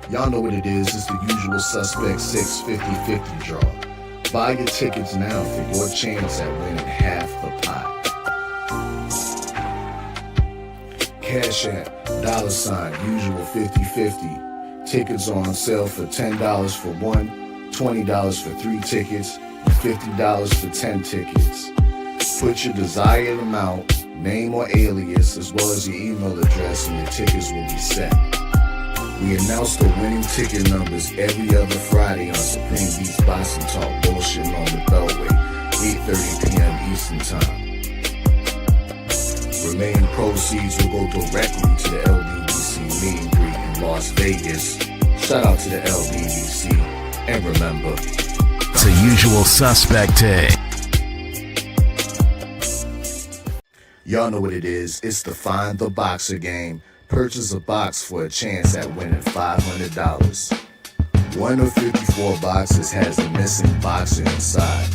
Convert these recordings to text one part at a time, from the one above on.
Y'all know what it is. It's the usual suspect 650-50 draw. Buy your tickets now for your chance at winning half the pot. Cash App, $ usual 50-50. Tickets are on sale for $10 for one, $20 for 3 tickets, and $50 for 10 tickets. Put your desired amount, name or alias, as well as your email address, and your tickets will be set. We announce the winning ticket numbers every other Friday on Supreme Beats Boxing Talk Bullshitting on the Beltway, 8:30 p.m. Eastern Time. Remaining proceeds will go directly to the LDBC meet and greet in Las Vegas. Shout out to the LDBC. And remember, it's a usual suspect day. Y'all know what it is. It's the Find the Boxer game. Purchase a box for a chance at winning $500. One of 54 boxes has a missing boxer inside.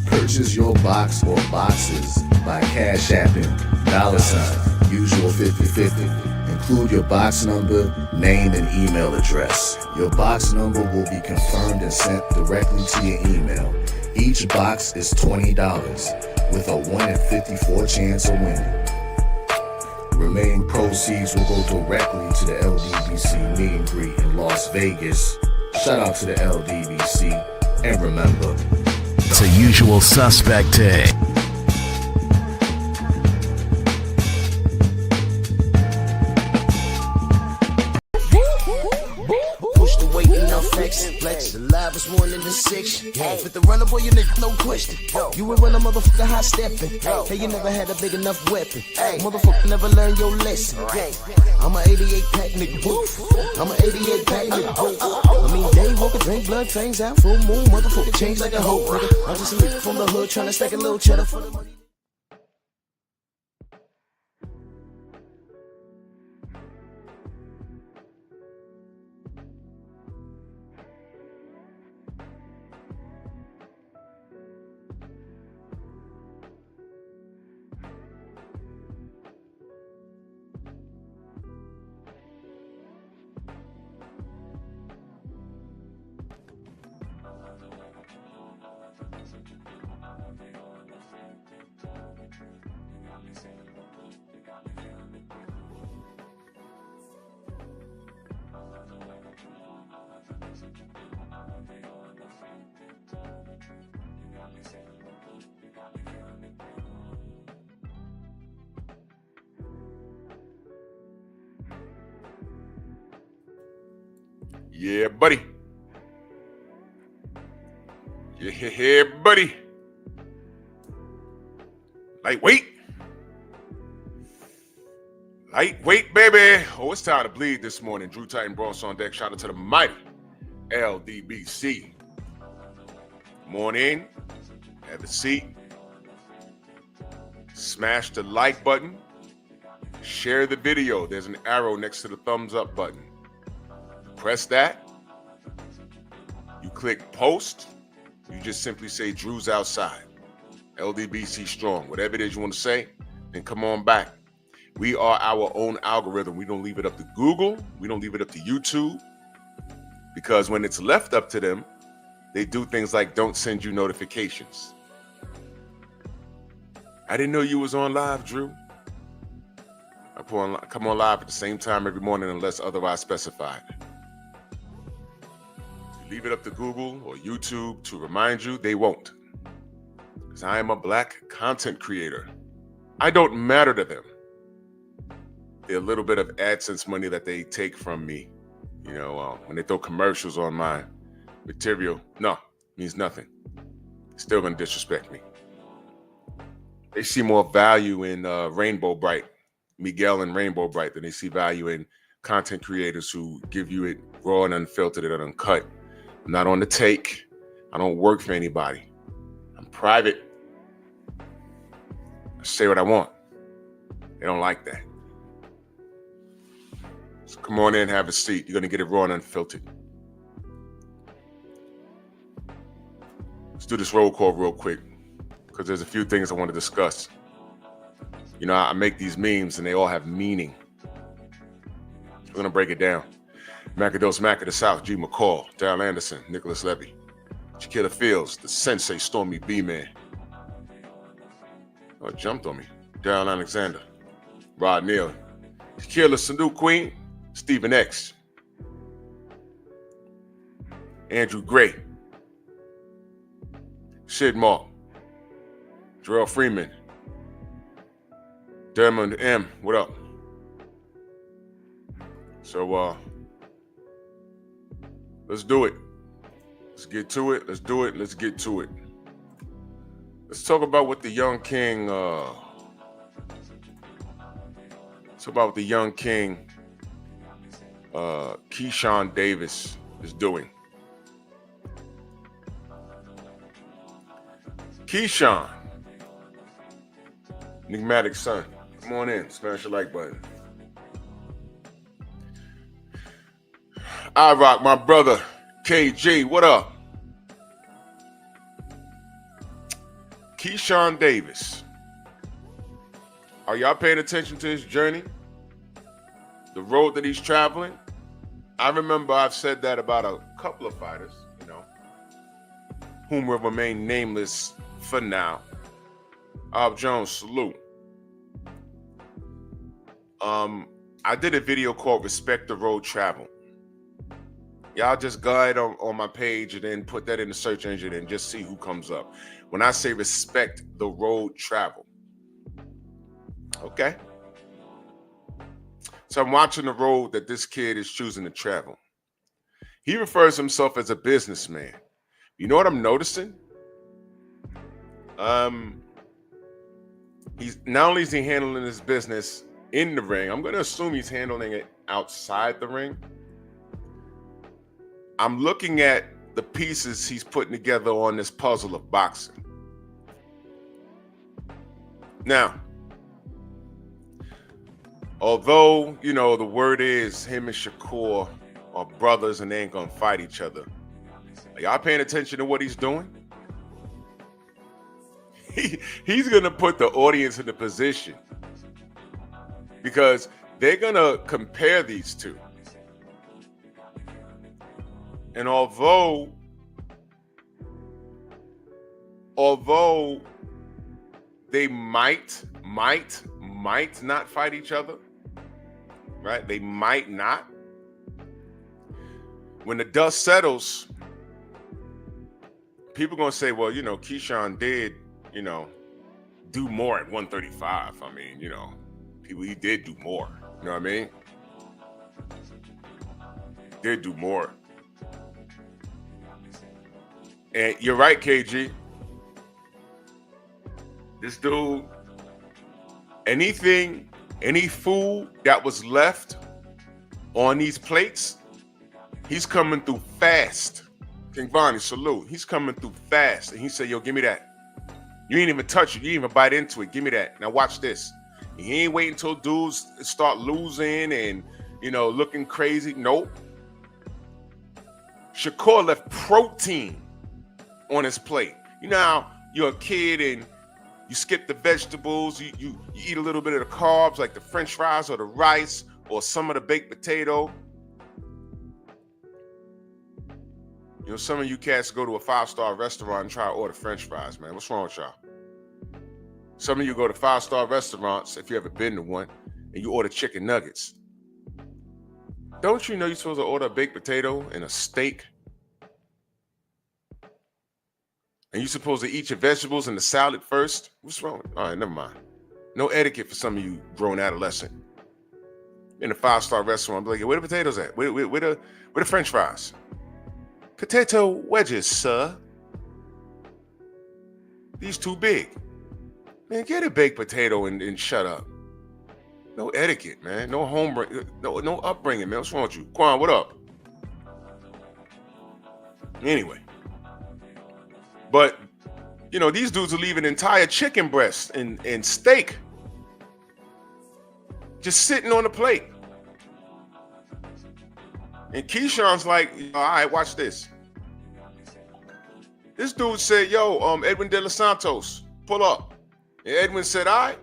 Purchase your box or boxes by Cash Apping $ usual 50-50. Include your box number, name, and email address. Your box number will be confirmed and sent directly to your email. Each box is $20 with a 1 in 54 chance of winning. Remaining proceeds will go directly to the LDBC meet and greet in Las Vegas. Shout out to the LDBC. And remember, it's a usual suspect day. Flex, alive is one in the section. With the runner, boy, you nigga, no question. You ain't run a motherfucker high stepping. Hey, you never had a big enough weapon. Motherfucker never learned your lesson. I'm a 88 pack nigga, boo. I'm a 88 pack nigga, boo. I mean, day walker, drink blood, trains out, full moon, motherfucker, change like a hoe, nigga. I'm just a nigga from the hood, tryna stack a little cheddar for the money. Yeah, buddy. Yeah, buddy. Lightweight. Lightweight, baby. Oh, it's time to bleed this morning. Drew Titan Bronx on deck. Shout out to the mighty LDBC. Come on in. Have a seat. Smash the like button. Share the video. There's an arrow next to the thumbs up button. Press that. You click post. You just simply say Drew's outside. LDBC strong. Whatever it is you want to say, then come on back. We are our own algorithm. We don't leave it up to Google. We don't leave it up to YouTube. Because when it's left up to them, they do things like don't send you notifications. I didn't know you was on live, Drew. I come on live at the same time every morning unless otherwise specified. Leave it up to Google or YouTube to remind you, they won't. Because I am a black content creator. I don't matter to them. The little bit of AdSense money that they take from me, when they throw commercials on my material, no, means nothing. They're still going to disrespect me. They see more value in Rainbow Bright, Miguel and Rainbow Bright, than they see value in content creators who give you it raw and unfiltered and uncut. I'm not on the take. I don't work for anybody. I'm private. I say what I want. They don't like that. So come on in, have a seat. You're going to get it raw and unfiltered. Let's do this roll call real quick because there's a few things I want to discuss. I make these memes and they all have meaning. We're going to break it down. Macados Mac of the South, G. McCall, Daryl Anderson, Nicholas Levy, Shakira Fields, the Sensei Stormy B-Man. Oh, it jumped on me. Daryl Alexander, Rod Neal, Shakira Sanu Queen, Stephen X, Andrew Gray, Sid Mark, Jarrell Freeman, Dermond M, what up? So, let's do it. Let's get to it. Let's do it. Let's get to it. Let's talk about what the young king, Keyshawn Davis is doing. Keyshawn, enigmatic son, come on in, smash the like button. I rock, my brother, KG, what up? Keyshawn Davis. Are y'all paying attention to his journey? The road that he's traveling? I remember I've said that about a couple of fighters, whom will remain nameless for now. Bob Jones, salute. I did a video called Respect the Road Travel. Y'all just go ahead on my page and then put that in the search engine and just see who comes up. When I say respect the road travel. Okay? So I'm watching the road that this kid is choosing to travel. He refers himself as a businessman. You know what I'm noticing? He's not only is he handling his business in the ring, I'm going to assume he's handling it outside the ring. I'm looking at the pieces he's putting together on this puzzle of boxing. Now, although, the word is him and Shakur are brothers and they ain't gonna fight each other. Are y'all paying attention to what he's doing? He's gonna put the audience in a position because they're gonna compare these two. And although they might not fight each other, right? They might not. When the dust settles, people are going to say, well, Keyshawn did, do more at 135. I mean, he did do more. You know what I mean? Did do more. And you're right, KG. This dude, any food that was left on these plates, he's coming through fast. King Vonnie, salute. He's coming through fast. And he said, yo, give me that. You ain't even touch it. You ain't even bite into it. Give me that. Now watch this. He ain't waiting until dudes start losing and, looking crazy. Nope. Shakur left protein on his plate. How you're a kid and you skip the vegetables, you eat a little bit of the carbs like the french fries or the rice or some of the baked potato. Some of you cats go to a 5-star restaurant and try to order french fries, man. What's wrong with y'all? Some of you go to 5-star restaurants, if you ever been to one, and you order chicken nuggets. Don't you know you're supposed to order a baked potato and a steak? And you're supposed to eat your vegetables and the salad first? What's wrong? All right, never mind. No etiquette for some of you grown adolescent. In a 5-star restaurant, be like, where the potatoes at? Where the french fries? Potato wedges, sir. These too big. Man, get a baked potato and shut up. No etiquette, man. No no upbringing, man. What's wrong with you? Quan, what up? Anyway. But, these dudes will leave an entire chicken breast and steak just sitting on the plate. And Keyshawn's like, all right, watch this. This dude said, yo, Edwin De Los Santos, pull up. And Edwin said, all right.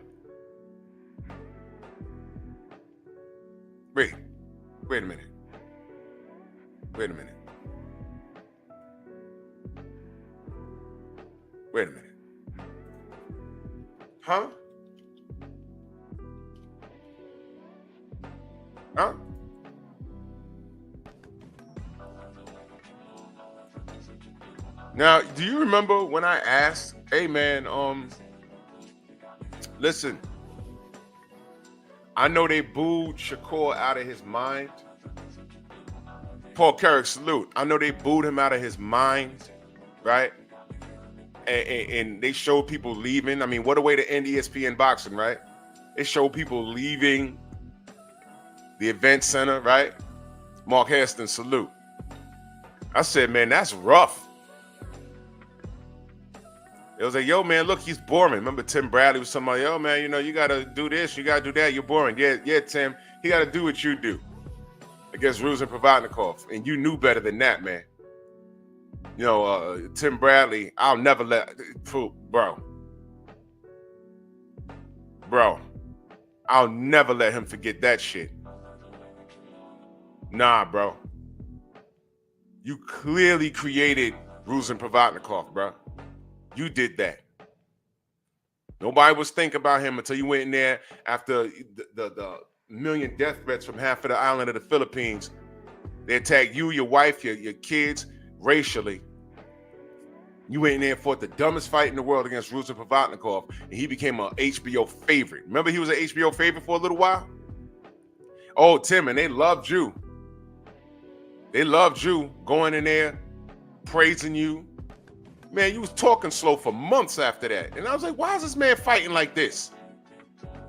Wait a minute. Wait a minute. Wait a minute. Huh? Huh? Now, do you remember when I asked, hey man, listen, I know they booed Shakur out of his mind. Paul Carrick, salute. I know they booed him out of his mind, right? And they showed people leaving. I mean, what a way to end ESPN boxing, right? They showed people leaving the event center, right? Mark Hairston, salute. I said, man, that's rough. It was like, yo, man, look, he's boring. Remember Tim Bradley was talking about, yo, man, you know, you got to do this, you got to do that. You're boring. Yeah, Tim, he got to do what you do against Ruslan Provodnikov. And you knew better than that, man. You know, Tim Bradley, I'll never let, bro, I'll never let him forget that shit. Nah, bro. You clearly created Ruslan Provodnikov, bro. You did that. Nobody was thinking about him until you went in there after the million death threats from half of the island of the Philippines. They attacked you, your wife, your kids, racially. You went in there and fought the dumbest fight in the world against Ruslan Provodnikov, and he became an HBO favorite. Remember he was an HBO favorite for a little while? Oh, Tim, and they loved you. They loved you going in there, praising you. Man, you was talking slow for months after that. And I was like, why is this man fighting like this?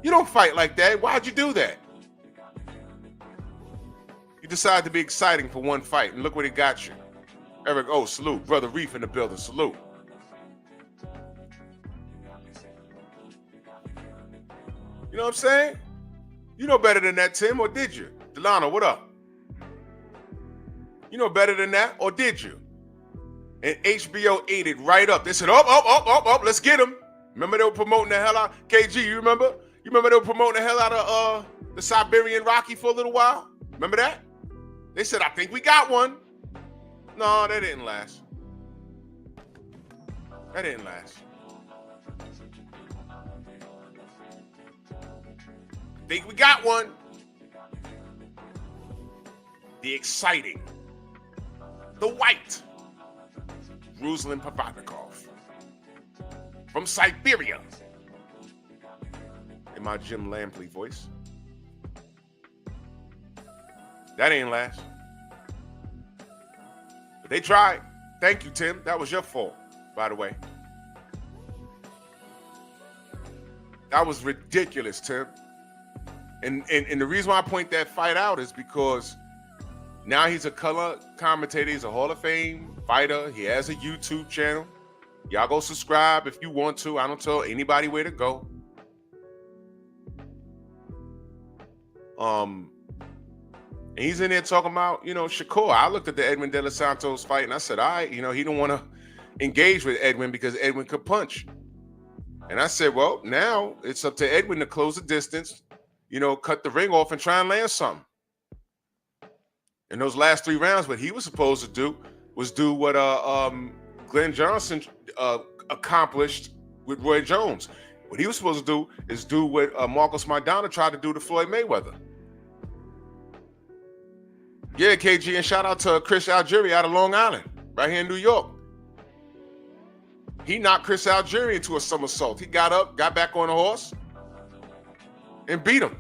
You don't fight like that. Why'd you do that? You decided to be exciting for one fight, and look what it got you. Eric, oh, salute. Brother Reef in the building, salute. You know what I'm saying? You know better than that, Tim, or did you? Delano, what up? You know better than that, or did you? And HBO ate it right up. They said, up, let's get him. Remember they were promoting the hell out? KG, you remember? You remember they were promoting the hell out of the Siberian Rocky for a little while? Remember that? They said, I think we got one. No, that didn't last. That didn't last. I think we got one. The exciting, the white Ruslan Provodnikov from Siberia. In my Jim Lampley voice. That ain't last. But they tried. Thank you, Tim. That was your fault, by the way. That was ridiculous, Tim. And the reason why I point that fight out is because now he's a color commentator. He's a Hall of Fame fighter. He has a YouTube channel. Y'all go subscribe if you want to. I don't tell anybody where to go. And he's in there talking about, Shakur. I looked at the Edwin De Los Santos fight and I said, all right, he don't want to engage with Edwin because Edwin could punch. And I said, well, now it's up to Edwin to close the distance, cut the ring off and try and land something. In those last 3 rounds, what he was supposed to do was do what Glenn Johnson accomplished with Roy Jones. What he was supposed to do is do what Marcos Maidana tried to do to Floyd Mayweather. Yeah, KG, and shout out to Chris Algieri out of Long Island, right here in New York. He knocked Chris Algieri into a somersault. He got up, got back on the horse, and beat him.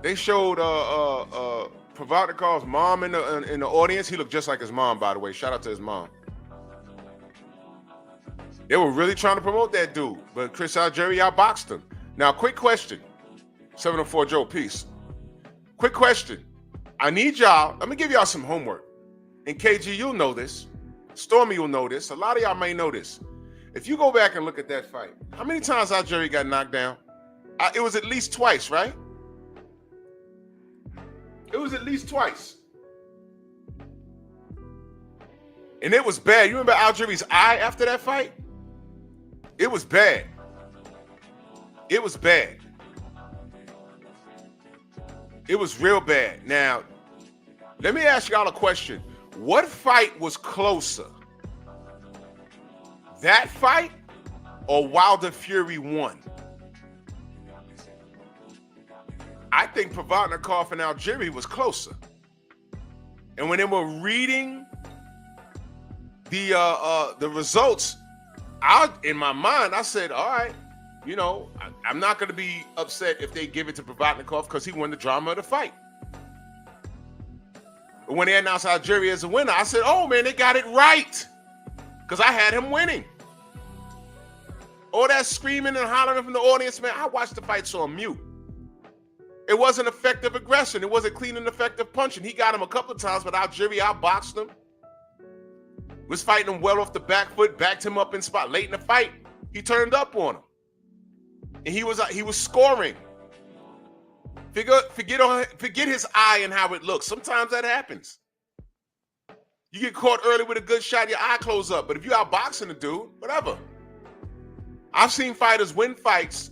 They showed Provodnikov's mom in the audience. He looked just like his mom, by the way. Shout out to his mom. They were really trying to promote that dude, but Chris Algieri outboxed him. Now, quick question. 704 Joe, peace. Quick question. I need y'all, let me give y'all some homework. And KG, you'll know this. Stormy, you'll know this. A lot of y'all may know this. If you go back and look at that fight, how many times Algieri got knocked down? It was at least twice, right? It was at least twice. And it was bad. You remember Algieri's eye after that fight? It was bad. It was bad. It was real bad. Now, Let me ask y'all a question. What fight was closer? That fight or Wilder Fury won? I think Provodnikov and Algieri was closer. And when they were reading the results, in my mind, I said, all right, you know, I'm not going to be upset if they give it to Provodnikov because he won the drama of the fight. But when they announced Algieri as a winner, I said, oh, man, they got it right because I had him winning. All that screaming and hollering from the audience, man, I watched the fight so on mute. It wasn't effective aggression. It wasn't clean and effective punching. He got him a couple of times, but Algieri outboxed him. Was fighting him well off the back foot, backed him up in spot. Late in the fight, he turned up on him. And he was scoring. Forget his eye and how it looks. Sometimes that happens. You get caught early with a good shot, your eye close up. But if you outboxing a dude, whatever. I've seen fighters win fights,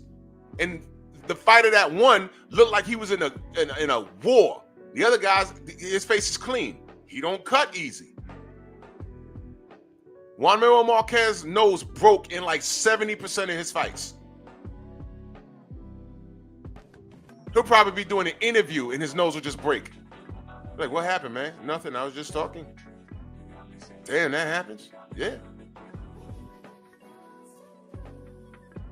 and the fighter that won looked like he was in a war. The other guy's, his face is clean. He don't cut easy. Juan Manuel Marquez's nose broke in like 70% of his fights. He'll probably be doing an interview and his nose will just break. Like, what happened, man? Nothing. I was just talking. Damn, that happens? Yeah.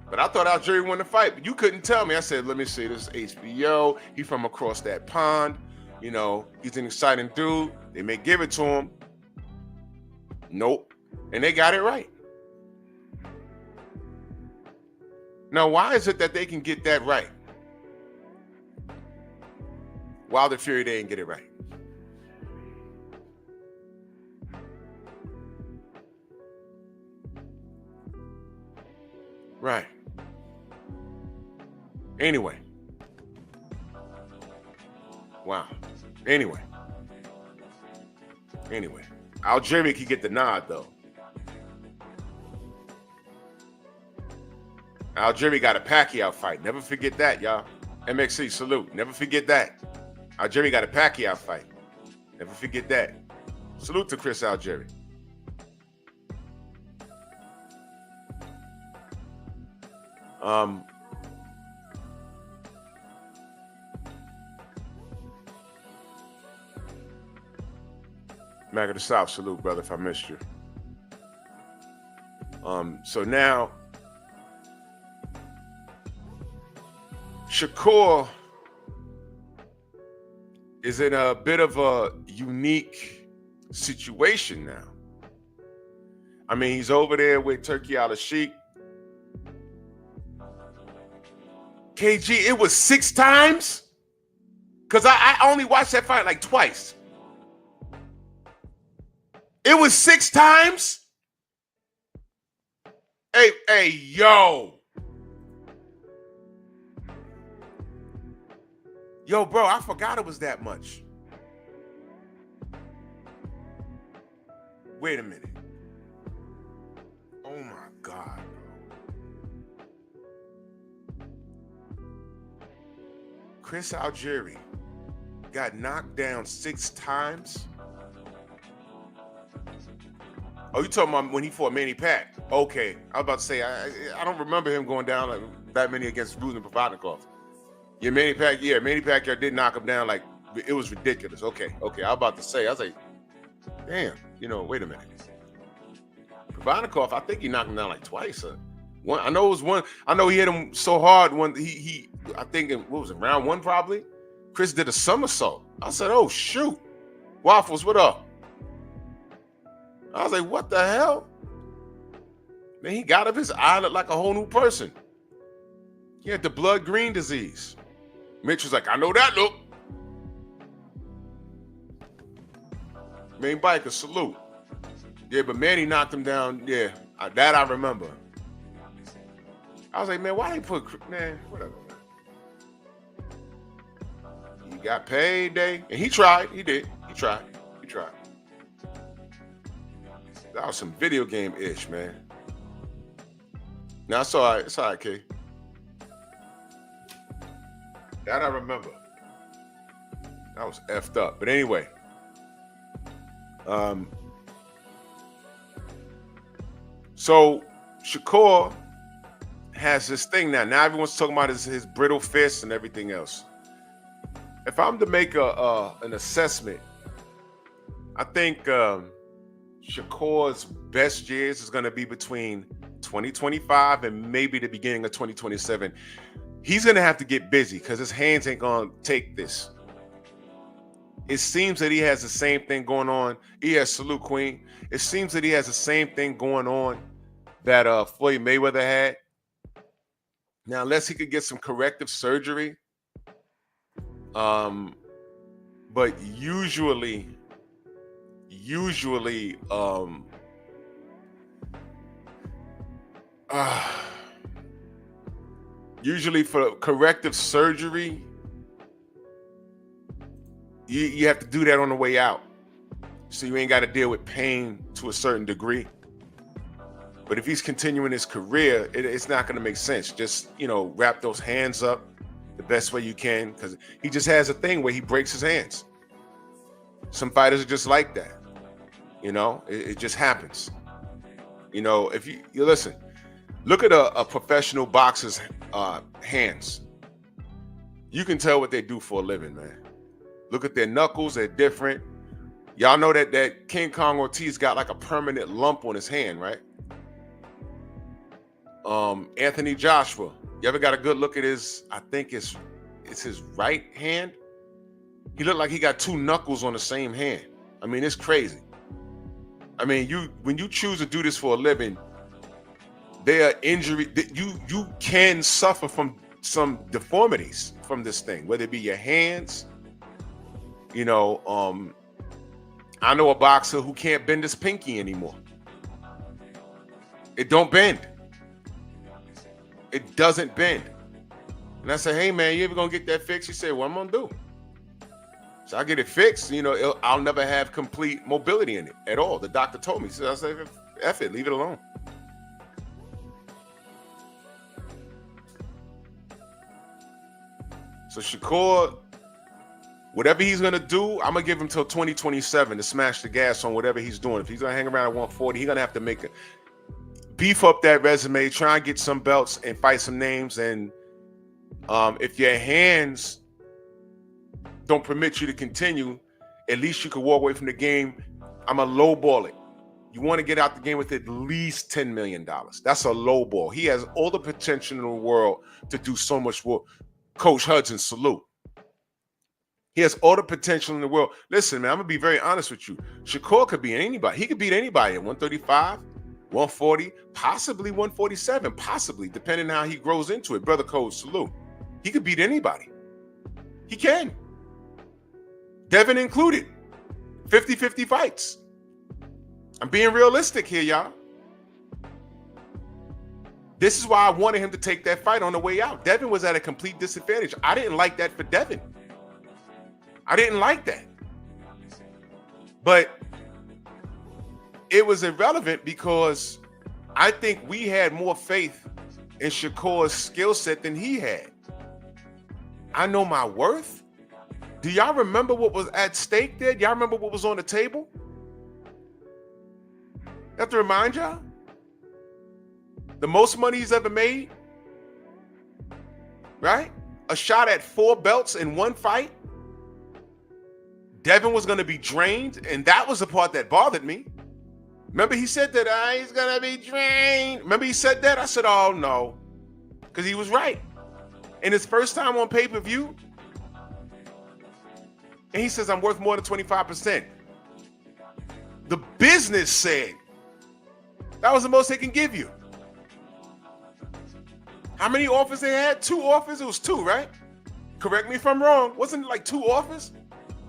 But I thought Algieri won the fight, but you couldn't tell me. I said, let me see, this is HBO. He's from across that pond. You know, he's an exciting dude. They may give it to him. Nope. And they got it right. Now, why is it that they can get that right? Wilder Fury, they didn't get it right. Right. Anyway. Wow. Anyway. Algieri could get the nod, though. Algieri got a Pacquiao fight. Never forget that, y'all. MXC, salute. Never forget that. Algieri got a Pacquiao fight. Never forget that. Salute to Chris Algieri. Mac of the South, salute, brother, if I missed you. So now, Shakur is in a bit of a unique situation now. I mean, he's over there with Turki Al-Sheikh. KG, it was 6 times? Because I only watched that fight like twice. It was 6 times? Hey, yo. Yo, bro, I forgot it was that much. Wait a minute. Oh, my God, bro. Chris Algieri got knocked down 6 times? Oh, you talking about when he fought Manny Pac? Okay, I was about to say, I don't remember him going down like that many against Ruzin Provodnikov. Yeah, Manny Pacquiao did knock him down like, it was ridiculous. Okay, I was about to say, I was like, damn, wait a minute. Provodnikov, I think he knocked him down like twice. One, I know it was one. I know he hit him so hard when I think, what was it, round 1 probably? Chris did a somersault. I said, oh, shoot. Waffles, what up? I was like, what the hell? Man, he got up, his eye looked like a whole new person. He had the blood green disease. Mitch was like, I know that look. Main biker, salute. Yeah, but Manny knocked him down. Yeah, that I remember. I was like, man, why they put, man, whatever. He got paid, and he tried. He did. He tried. That was some video game-ish, man. Now, it's all right, K. That I remember. That was effed up. But anyway, So Shakur has this thing now. Now everyone's talking about his brittle fists and everything else. If I'm to make an assessment, I think Shakur's best years is going to be between 2025 and maybe the beginning of 2027. He's going to have to get busy because his hands ain't going to take this. It seems that he has the same thing going on. He has Salute Queen. It seems that he has the same thing going on that Floyd Mayweather had. Now, unless he could get some corrective surgery, but usually for corrective surgery, you have to do that on the way out, so you ain't got to deal with pain to a certain degree. But if he's continuing his career, it's not going to make sense. Just, wrap those hands up the best way you can, because he just has a thing where he breaks his hands. Some fighters are just like that. It just happens. If you listen, look at a professional boxer's hands. You can tell what they do for a living, man. Look at their knuckles, they're different. Y'all know that King Kong Ortiz got like a permanent lump on his hand, right? Anthony Joshua, you ever got a good look at I think it's his right hand? He looked like he got two knuckles on the same hand. I mean, it's crazy. I mean, when you choose to do this for a living, there are injuries that you can suffer from some deformities from this thing, whether it be your hands. I know a boxer who can't bend his pinky anymore. It don't bend. It doesn't bend. And I say, hey man, you ever gonna get that fixed? He said, what I'm gonna do? So I get it fixed. I'll never have complete mobility in it at all. The doctor told me. So I said, F it, leave it alone. So Shakur, whatever he's gonna do, I'm gonna give him till 2027 to smash the gas on whatever he's doing. If he's gonna hang around at 140, he's gonna have to beef up that resume, try and get some belts and fight some names. And if your hands don't permit you to continue, at least you could walk away from the game. I'm a lowball it. You want to get out the game with at least $10 million. That's a lowball. He has all the potential in the world to do so much work. Coach Hudson, salute. He has all the potential in the world. Listen, man, I'm going to be very honest with you. Shakur could beat anybody. He could beat anybody at 135, 140, possibly 147, possibly, depending on how he grows into it. Brother Coach, salute. He could beat anybody. He can. Devin included. 50-50 fights. I'm being realistic here, y'all. This is why I wanted him to take that fight on the way out. Devin was at a complete disadvantage. I didn't like that for Devin. I didn't like that. But it was irrelevant because I think we had more faith in Shakur's skill set than he had. I know my worth. Do y'all remember what was at stake there? Y'all remember what was on the table? I have to remind y'all. The most money he's ever made, right? A shot at 4 belts in one fight. Devin was going to be drained, and that was the part that bothered me. Remember he said that he's going to be drained. Remember he said that? I said, oh, no, because he was right. And his first time on pay-per-view, and he says, I'm worth more than 25%. The business said that was the most they can give you. How many offers they had? 2 offers? It was 2, right? Correct me if I'm wrong. Wasn't it like 2 offers?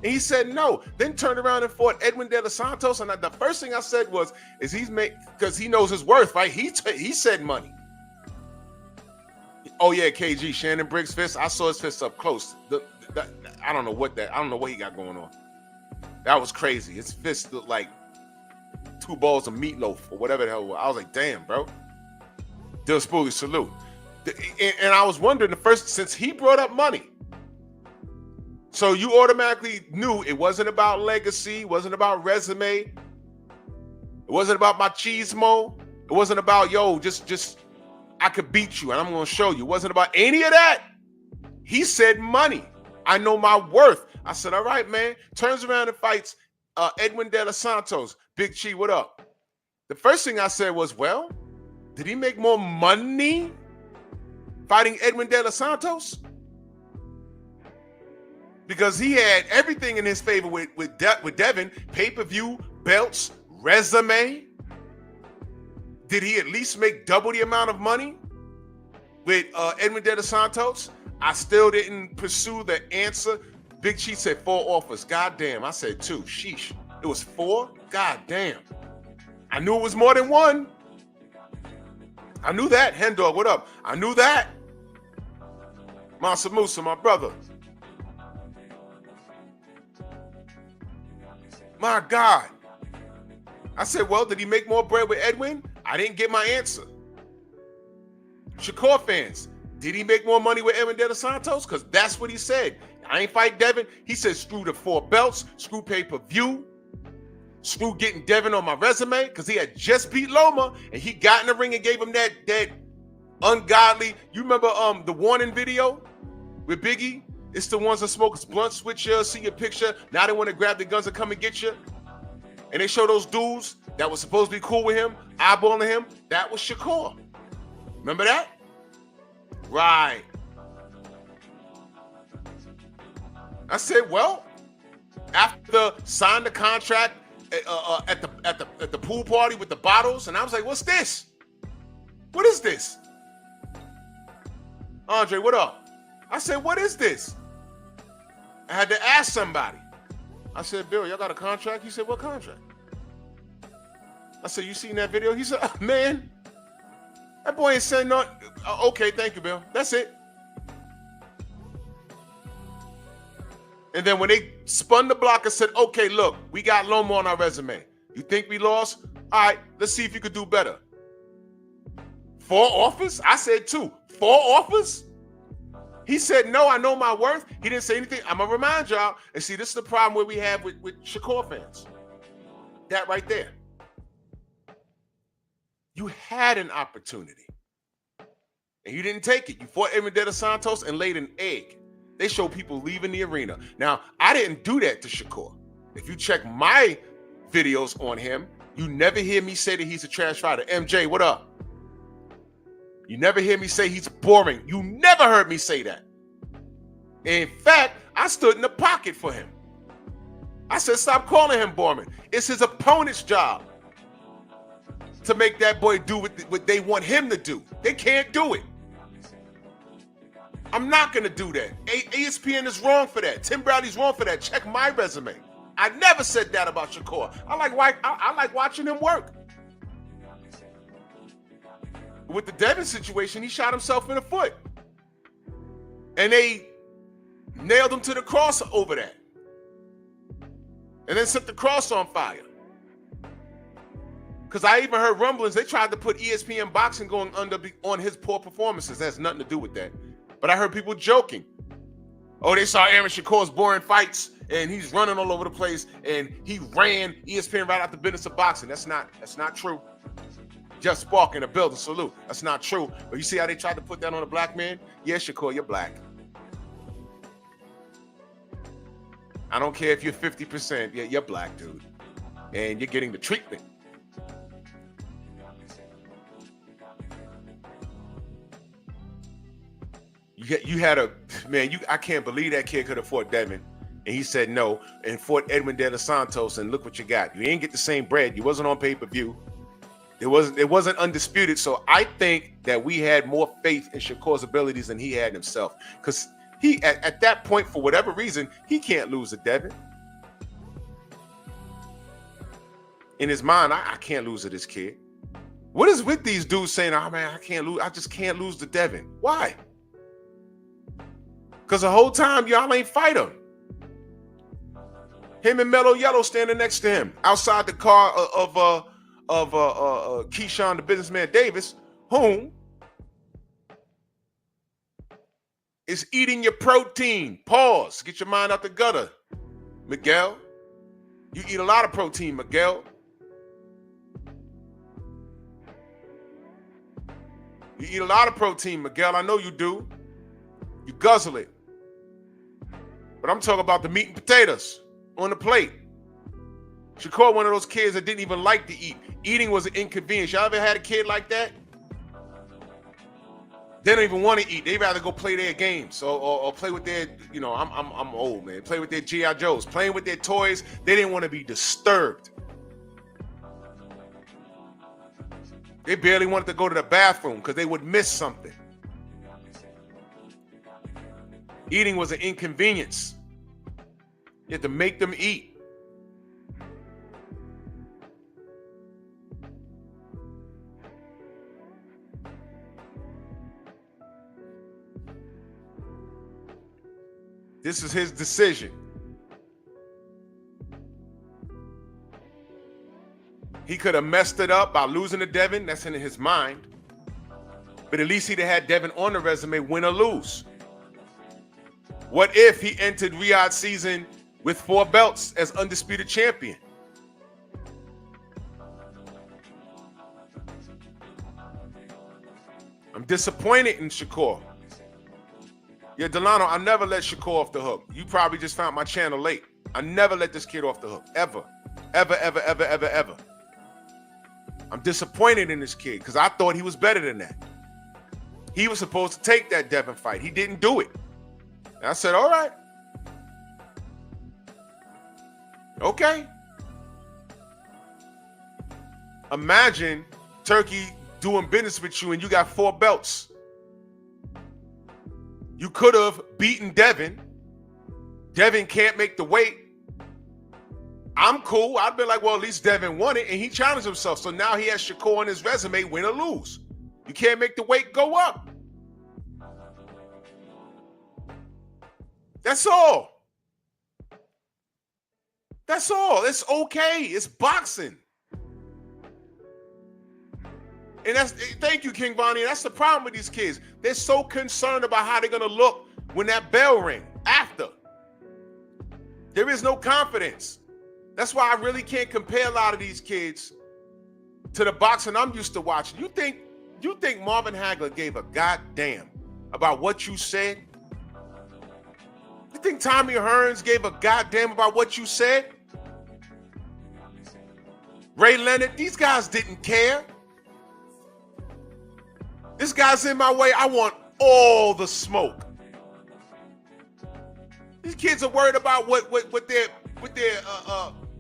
And he said no. Then turned around and fought Edwin De Los Santos. And the first thing I said was, because he knows his worth, right? He said money. Oh yeah, KG, Shannon Briggs' fist. I saw his fist up close. I don't know what he got going on. That was crazy. His fist looked like 2 balls of meatloaf or whatever the hell it was. I was like, damn, bro. Dill Spoolie, salute. And I was wondering since he brought up money, So you automatically knew it wasn't about legacy, it wasn't about resume, it wasn't about machismo, it wasn't about, yo, just I could beat you and I'm gonna show you. It wasn't about any of that. He said money. I know my worth. I said, all right, man. Turns around and fights Edwin De Los Santos. Big Chi, what up? The first thing I said was, well, did he make more money fighting Edwin De Los Santos? Because he had everything in his favor with Devin, pay-per-view, belts, resume. Did he at least make double the amount of money with Edwin De Los Santos? I still didn't pursue the answer. Big Chi said 4 offers. God damn. I said 2. Sheesh. It was 4? God damn. I knew it was more than 1. I knew that. Hen Dog, what up? I knew that. Mansa Musa, my brother. My God. I said, well, did he make more bread with Edwin? I didn't get my answer. Shakur fans, did he make more money with Edwin De Los Santos? Because that's what he said. I ain't fight Devin. He said, screw the 4 belts, screw pay-per-view, screw getting Devin on my resume, because he had just beat Loma, and he got in the ring and gave him that ungodly, you remember the warning video with Biggie? It's the ones that smoke blunts, switch you, see your picture. Now they want to grab the guns and come and get you. And they show those dudes that was supposed to be cool with him, eyeballing him. That was Shakur. Remember that? Right. I said, well, after signed the contract at the pool party with the bottles, and I was like, what's this? What is this? Andre, what up? I said, what is this? I had to ask somebody. I said, Bill, y'all got a contract? He said, what contract? I said, you seen that video? He said, man, that boy ain't saying nothing. Okay, thank you, Bill. That's it. And then when they spun the block and said, okay, look, we got Loma on our resume. You think we lost? All right, let's see if you could do better. 4 offers? I said 2. 4 offers? He said, no, I know my worth. He didn't say anything. I'm going to remind y'all. And see, this is the problem where we have with Shakur fans. That right there. You had an opportunity. And you didn't take it. You fought Edwin De Los Santos and laid an egg. They show people leaving the arena. Now, I didn't do that to Shakur. If you check my videos on him, you never hear me say that he's a trash fighter. MJ, what up? You never hear me say he's boring. You never heard me say that. In fact, I stood in the pocket for him. I said, stop calling him boring. It's his opponent's job to make that boy do what they want him to do. They can't do it. I'm not going to do that. ESPN is wrong for that. Tim Bradley's wrong for that. Check my resume. I never said that about Shakur. I like watching him work. With the Devin situation, he shot himself in the foot. And they nailed him to the cross over that. And then set the cross on fire. Because I even heard rumblings, they tried to put ESPN boxing going on his poor performances. That has nothing to do with that. But I heard people joking. Oh, they saw Aaron Shakur's boring fights, and he's running all over the place, and he ran ESPN right out the business of boxing. That's not true. Just Spark in the building, salute. That's not true. But you see how they tried to put that on a black man? Yeah, Shakur, you're black. I don't care if you're 50%. Yeah, you're black, dude. And you're getting the treatment. You had a, man, I can't believe that kid could have fought Devin. And he said no, and fought Edwin De Los Santos, and look what you got. You ain't get the same bread. You wasn't on pay-per-view. It wasn't undisputed. So I think that we had more faith in Shakur's abilities than he had himself. Because he, at that point, for whatever reason, he can't lose to Devin. In his mind, I can't lose to this kid. What is with these dudes saying, oh man, I can't lose. I just can't lose to Devin. Why? Because the whole time y'all ain't fight him. Him and Mellow Yellow standing next to him outside the car of Keyshawn, the businessman Davis, whom It's eating your protein. Pause. Get your mind out the gutter, Miguel. You eat a lot of protein, Miguel. You eat a lot of protein, Miguel. I know you do. You guzzle it. But I'm talking about the meat and potatoes on the plate. Shakur, one of those kids that didn't even like to eat. Eating was an inconvenience. Y'all ever had a kid like that? They don't even want to eat. They rather go play their games or play with their, you know, I'm old, man. Play with their G.I. Joes, playing with their toys. They didn't want to be disturbed. They barely wanted to go to the bathroom because they would miss something. Eating was an inconvenience. You had to make them eat. This is his decision. He could have messed it up by losing to Devin. That's in his mind. But at least he'd have had Devin on the resume, win or lose. What if he entered Riyadh's season with 4 belts as undisputed champion? I'm disappointed in Shakur. Yeah, Delano, I never let Shakur off the hook. You probably just found my channel late. I never let this kid off the hook, ever. Ever, ever, ever, ever, ever. I'm disappointed in this kid because I thought he was better than that. He was supposed to take that Devin fight. He didn't do it. And I said, all right. Okay. Imagine Turkey doing business with you and you got 4 belts. You could have beaten Devin. Devin can't make the weight. I'm cool. I'd be like, well, at least Devin won it, and he challenged himself. So now he has Shakur on his resume, win or lose. You can't make the weight go up. That's all. That's all. It's okay. It's boxing. And that's, thank you, King Vonnie. That's the problem with these kids. They're so concerned about how they're going to look when that bell rings after. There is no confidence. That's why I really can't compare a lot of these kids to the boxing I'm used to watching. You think Marvin Hagler gave a goddamn about what you said? You think Tommy Hearns gave a goddamn about what you said? Ray Leonard, these guys didn't care. This guy's in my way. I want all the smoke. These kids are worried about what their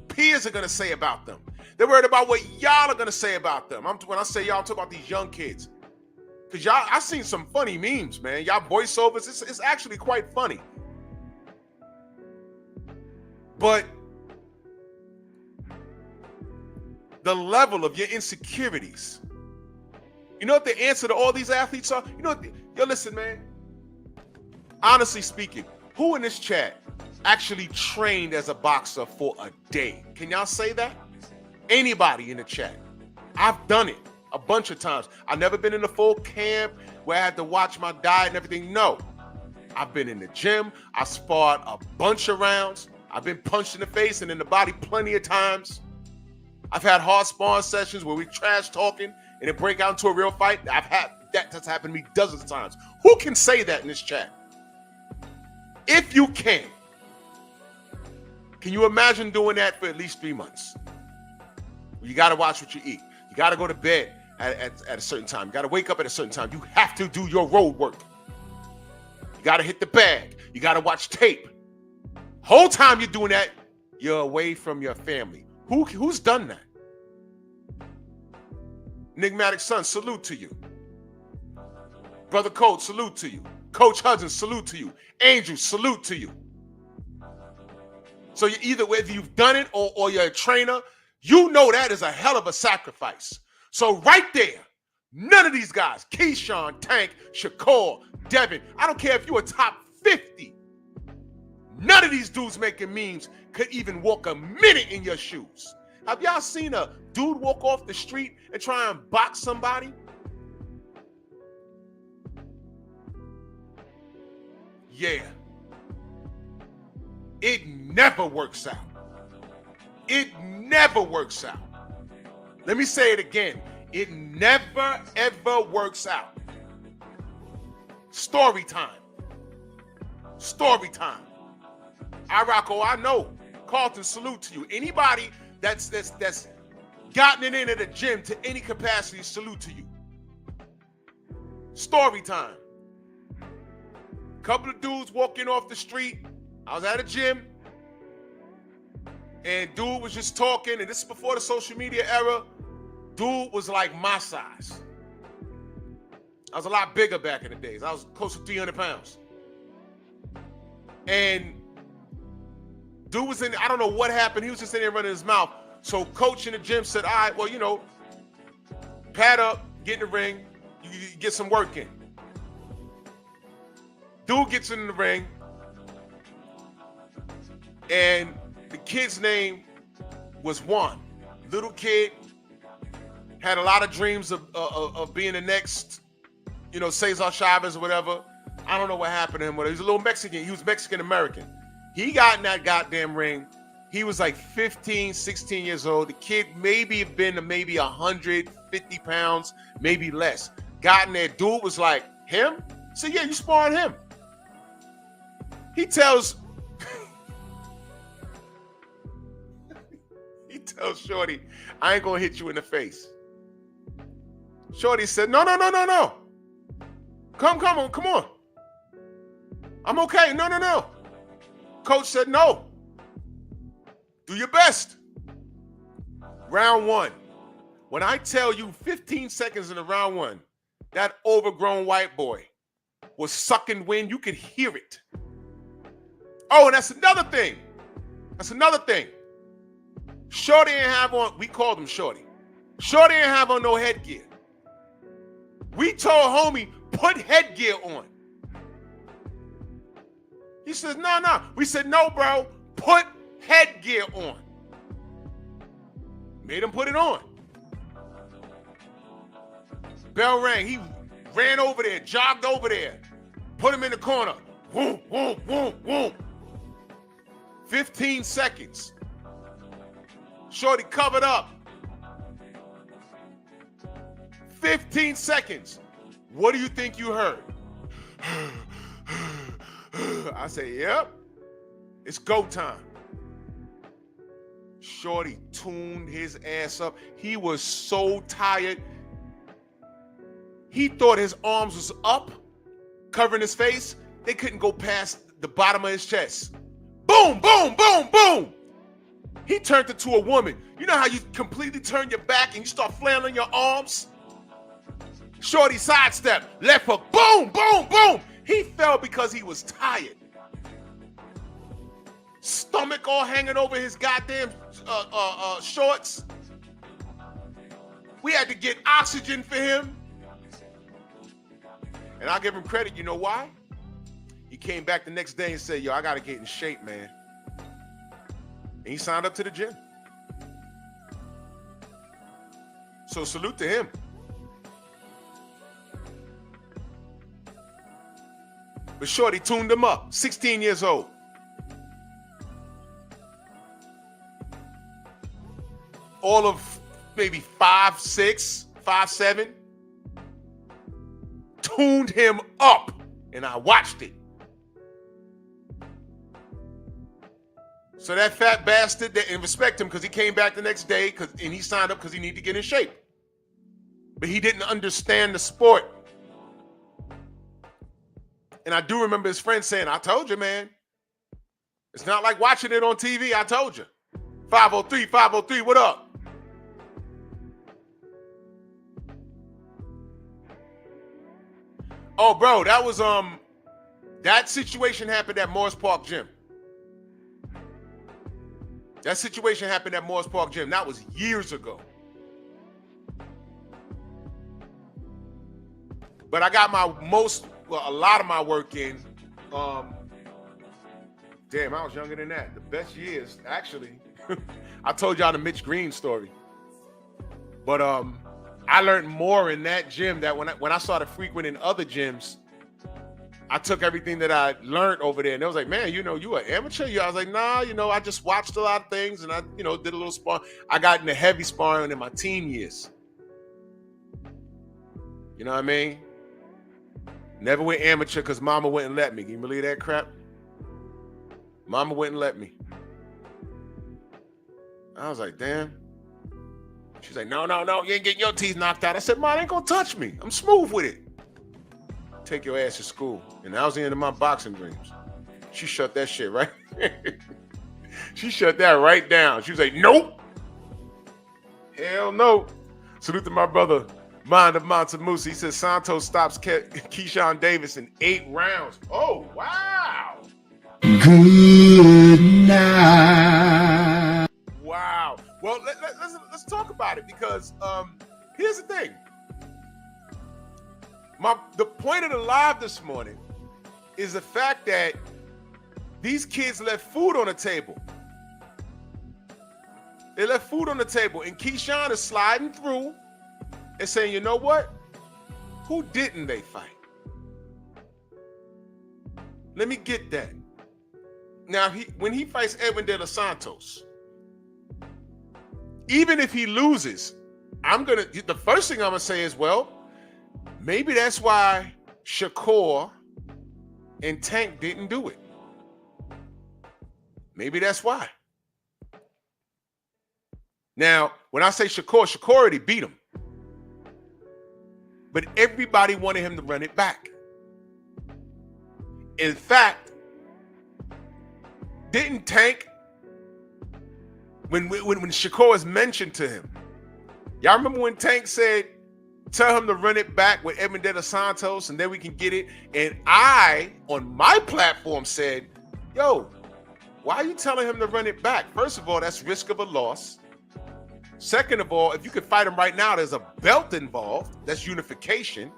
peers are gonna say about them. They're worried about what y'all are gonna say about them. When I say y'all, I'm talking about these young kids. Cause y'all, I've seen some funny memes, man. Y'all voiceovers, it's actually quite funny. But the level of your insecurities. You know what the answer to all these athletes are? You know what? Yo, listen, man. Honestly speaking, who in this chat actually trained as a boxer for a day? Can y'all say that? Anybody in the chat? I've done it a bunch of times. I've never been in a full camp where I had to watch my diet and everything. No. I've been in the gym. I sparred a bunch of rounds. I've been punched in the face and in the body plenty of times. I've had hard sparring sessions where we trash talking and it break out into a real fight. That's happened to me dozens of times. Who can say that in this chat? If you can you imagine doing that for at least 3 months? You got to watch what you eat. You got to go to bed at a certain time. You got to wake up at a certain time. You have to do your road work. You got to hit the bag. You got to watch tape. Whole time you're doing that, you're away from your family. Who's done that? Enigmatic Son, salute to you. Brother Coach, salute to you. Coach Hudson, salute to you. Angel, salute to you. So you either whether you've done it or you're a trainer, you know that is a hell of a sacrifice. So right there, none of these guys, Keyshawn, Tank, Shakur, Devin, I don't care if you're a top 50. None of these dudes making memes could even walk a minute in your shoes. Have y'all seen a dude walk off the street and try and box somebody? Yeah. It never works out. It never works out. Let me say it again. It never, ever works out. Story time. Story time. Rocco, I know. Carlton, salute to you. Anybody that's gotten it in at the gym to any capacity, salute to you. Story time. Couple of dudes walking off the street. I was at a gym, and dude was just talking, and this is before the social media era. Dude was like my size. I was a lot bigger back in the days. I was close to 300 pounds. And dude was in, I don't know what happened. He was just in there running his mouth. So coach in the gym said, all right, well, you know, pad up, get in the ring, you get some work in. Dude gets in the ring, and the kid's name was Juan. Little kid, had a lot of dreams of being the next, you know, Cesar Chavez or whatever. I don't know what happened to him. He was a little Mexican. He was Mexican-American. He got in that goddamn ring. He was like 15, 16 years old. The kid maybe have been to maybe 150 pounds, maybe less. Got in there. Dude was like, him? So yeah, you sparring him. He tells Shorty, I ain't gonna hit you in the face. Shorty said, no. Come on. I'm okay. No. Coach said, no. Do your best. Round one. When I tell you 15 seconds in the round one, that overgrown white boy was sucking wind. You could hear it. Oh, and that's another thing. Shorty didn't have on, we called him Shorty. Shorty didn't have on no headgear. We told homie, put headgear on. He says, no. We said, no, bro, put headgear on. Made him put it on. Bell rang. He ran over there, jogged over there, put him in the corner. Boom. 15 seconds. Shorty covered up. 15 seconds. What do you think you heard? I say, yep. It's go time. Shorty tuned his ass up. He was so tired. He thought his arms was up, covering his face. They couldn't go past the bottom of his chest. Boom. He turned into a woman. You know how you completely turn your back and you start flailing your arms? Shorty sidestep, left hook, boom. He fell because he was tired. Stomach all hanging over his goddamn shorts. We had to get oxygen for him. And I'll give him credit. You know why? He came back the next day and said, yo, I got to get in shape, man. And he signed up to the gym. So salute to him. But Shorty tuned him up, 16 years old. All of maybe 5'6", 5'7". Tuned him up, and I watched it. So that fat bastard, and respect him because he came back the next day and he signed up because he needed to get in shape. But he didn't understand the sport. And I do remember his friend saying, I told you, man. It's not like watching it on TV. I told you. 503, what up? Oh, bro, that was, that situation happened at Morris Park Gym. That situation happened at Morris Park Gym. That was years ago. But I got a lot of my work in. Damn, I was younger than that. The best years, actually. I told y'all the Mitch Green story. But I learned more in that gym that when I started frequenting other gyms, I took everything that I learned over there, and they was like, man, you an amateur? I was like, nah, I just watched a lot of things, and I, did a little sparring. I got into heavy sparring in my teen years. You know what I mean? Never went amateur because mama wouldn't let me. Can you believe that crap? Mama wouldn't let me. I was like, damn. She's like, no, you ain't getting your teeth knocked out. I said, Mom, ain't gonna touch me. I'm smooth with it. Take your ass to school. And that was the end of my boxing dreams. She shut that shit right. She shut that right down. She was like, nope. Hell no. Salute to my brother, Mind of Montemoose. He says Santos stops Keyshawn Davis in 8 rounds. Oh, wow. Good night. Wow. Well, let's talk about it because here's the thing. The point of the live this morning is the fact that these kids left food on the table. They left food on the table, and Keyshawn is sliding through and saying, you know what? Who didn't they fight? Let me get that. Now, when he fights Edwin De Los Santos, even if he loses, the first thing I'm gonna say is, well, maybe that's why Shakur and Tank didn't do it. Maybe that's why. Now, when I say Shakur already beat him. But everybody wanted him to run it back. In fact, didn't Tank, when Shakur was mentioned to him, y'all remember when Tank said, tell him to run it back with Edwin De Los Santos and then we can get it? And I, on my platform, said, yo, why are you telling him to run it back? First of all, that's risk of a loss. Second of all, if you could fight him right now, there's a belt involved. That's unification.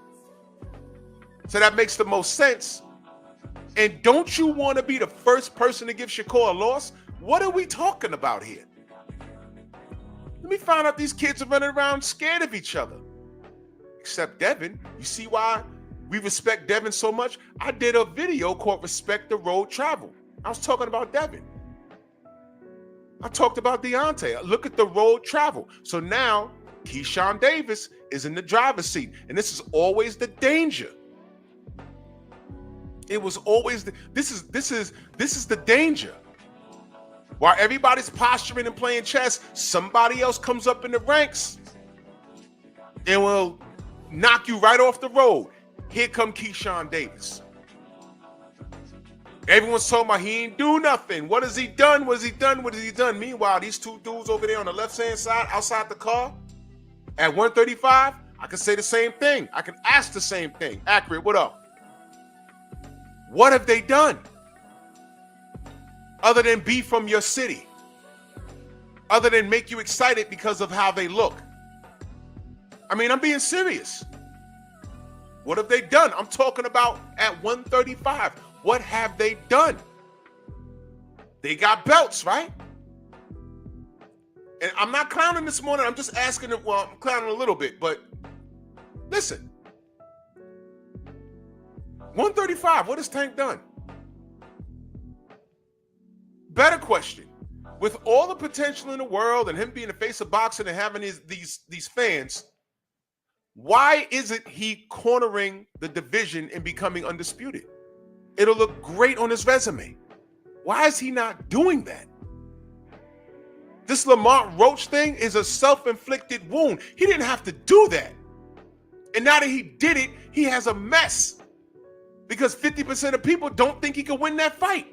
So that makes the most sense. And don't you want to be the first person to give Shakur a loss? What are we talking about here? Let me find out these kids are running around scared of each other. Except Devin. You see why we respect Devin so much? I did a video called Respect the Road Travel. I was talking about Devin. I talked about Deontay. Look at the road travel. So now Keyshawn Davis is in the driver's seat. And this is always the danger. It was always this is the danger. While everybody's posturing and playing chess, somebody else comes up in the ranks and will knock you right off the road. Here come Keyshawn Davis. Everyone's talking about he ain't do nothing. What has he done? What has he done? What has he done? Meanwhile, these two dudes over there on the left-hand side, outside the car, at 135, I can say the same thing. I can ask the same thing. Accurate, what up? What have they done? Other than be from your city. Other than make you excited because of how they look. I mean, I'm being serious. What have they done? I'm talking about at 135. What have they done? They got belts, right? And I'm not clowning this morning. I'm just asking them. Well, I'm clowning a little bit, but listen. 135, what has Tank done? Better question. With all the potential in the world and him being the face of boxing and having these fans, why isn't he cornering the division and becoming undisputed? It'll look great on his resume. Why is he not doing that? This Lamont Roach thing is a self-inflicted wound. He didn't have to do that. And now that he did it, he has a mess. Because 50% of people don't think he can win that fight.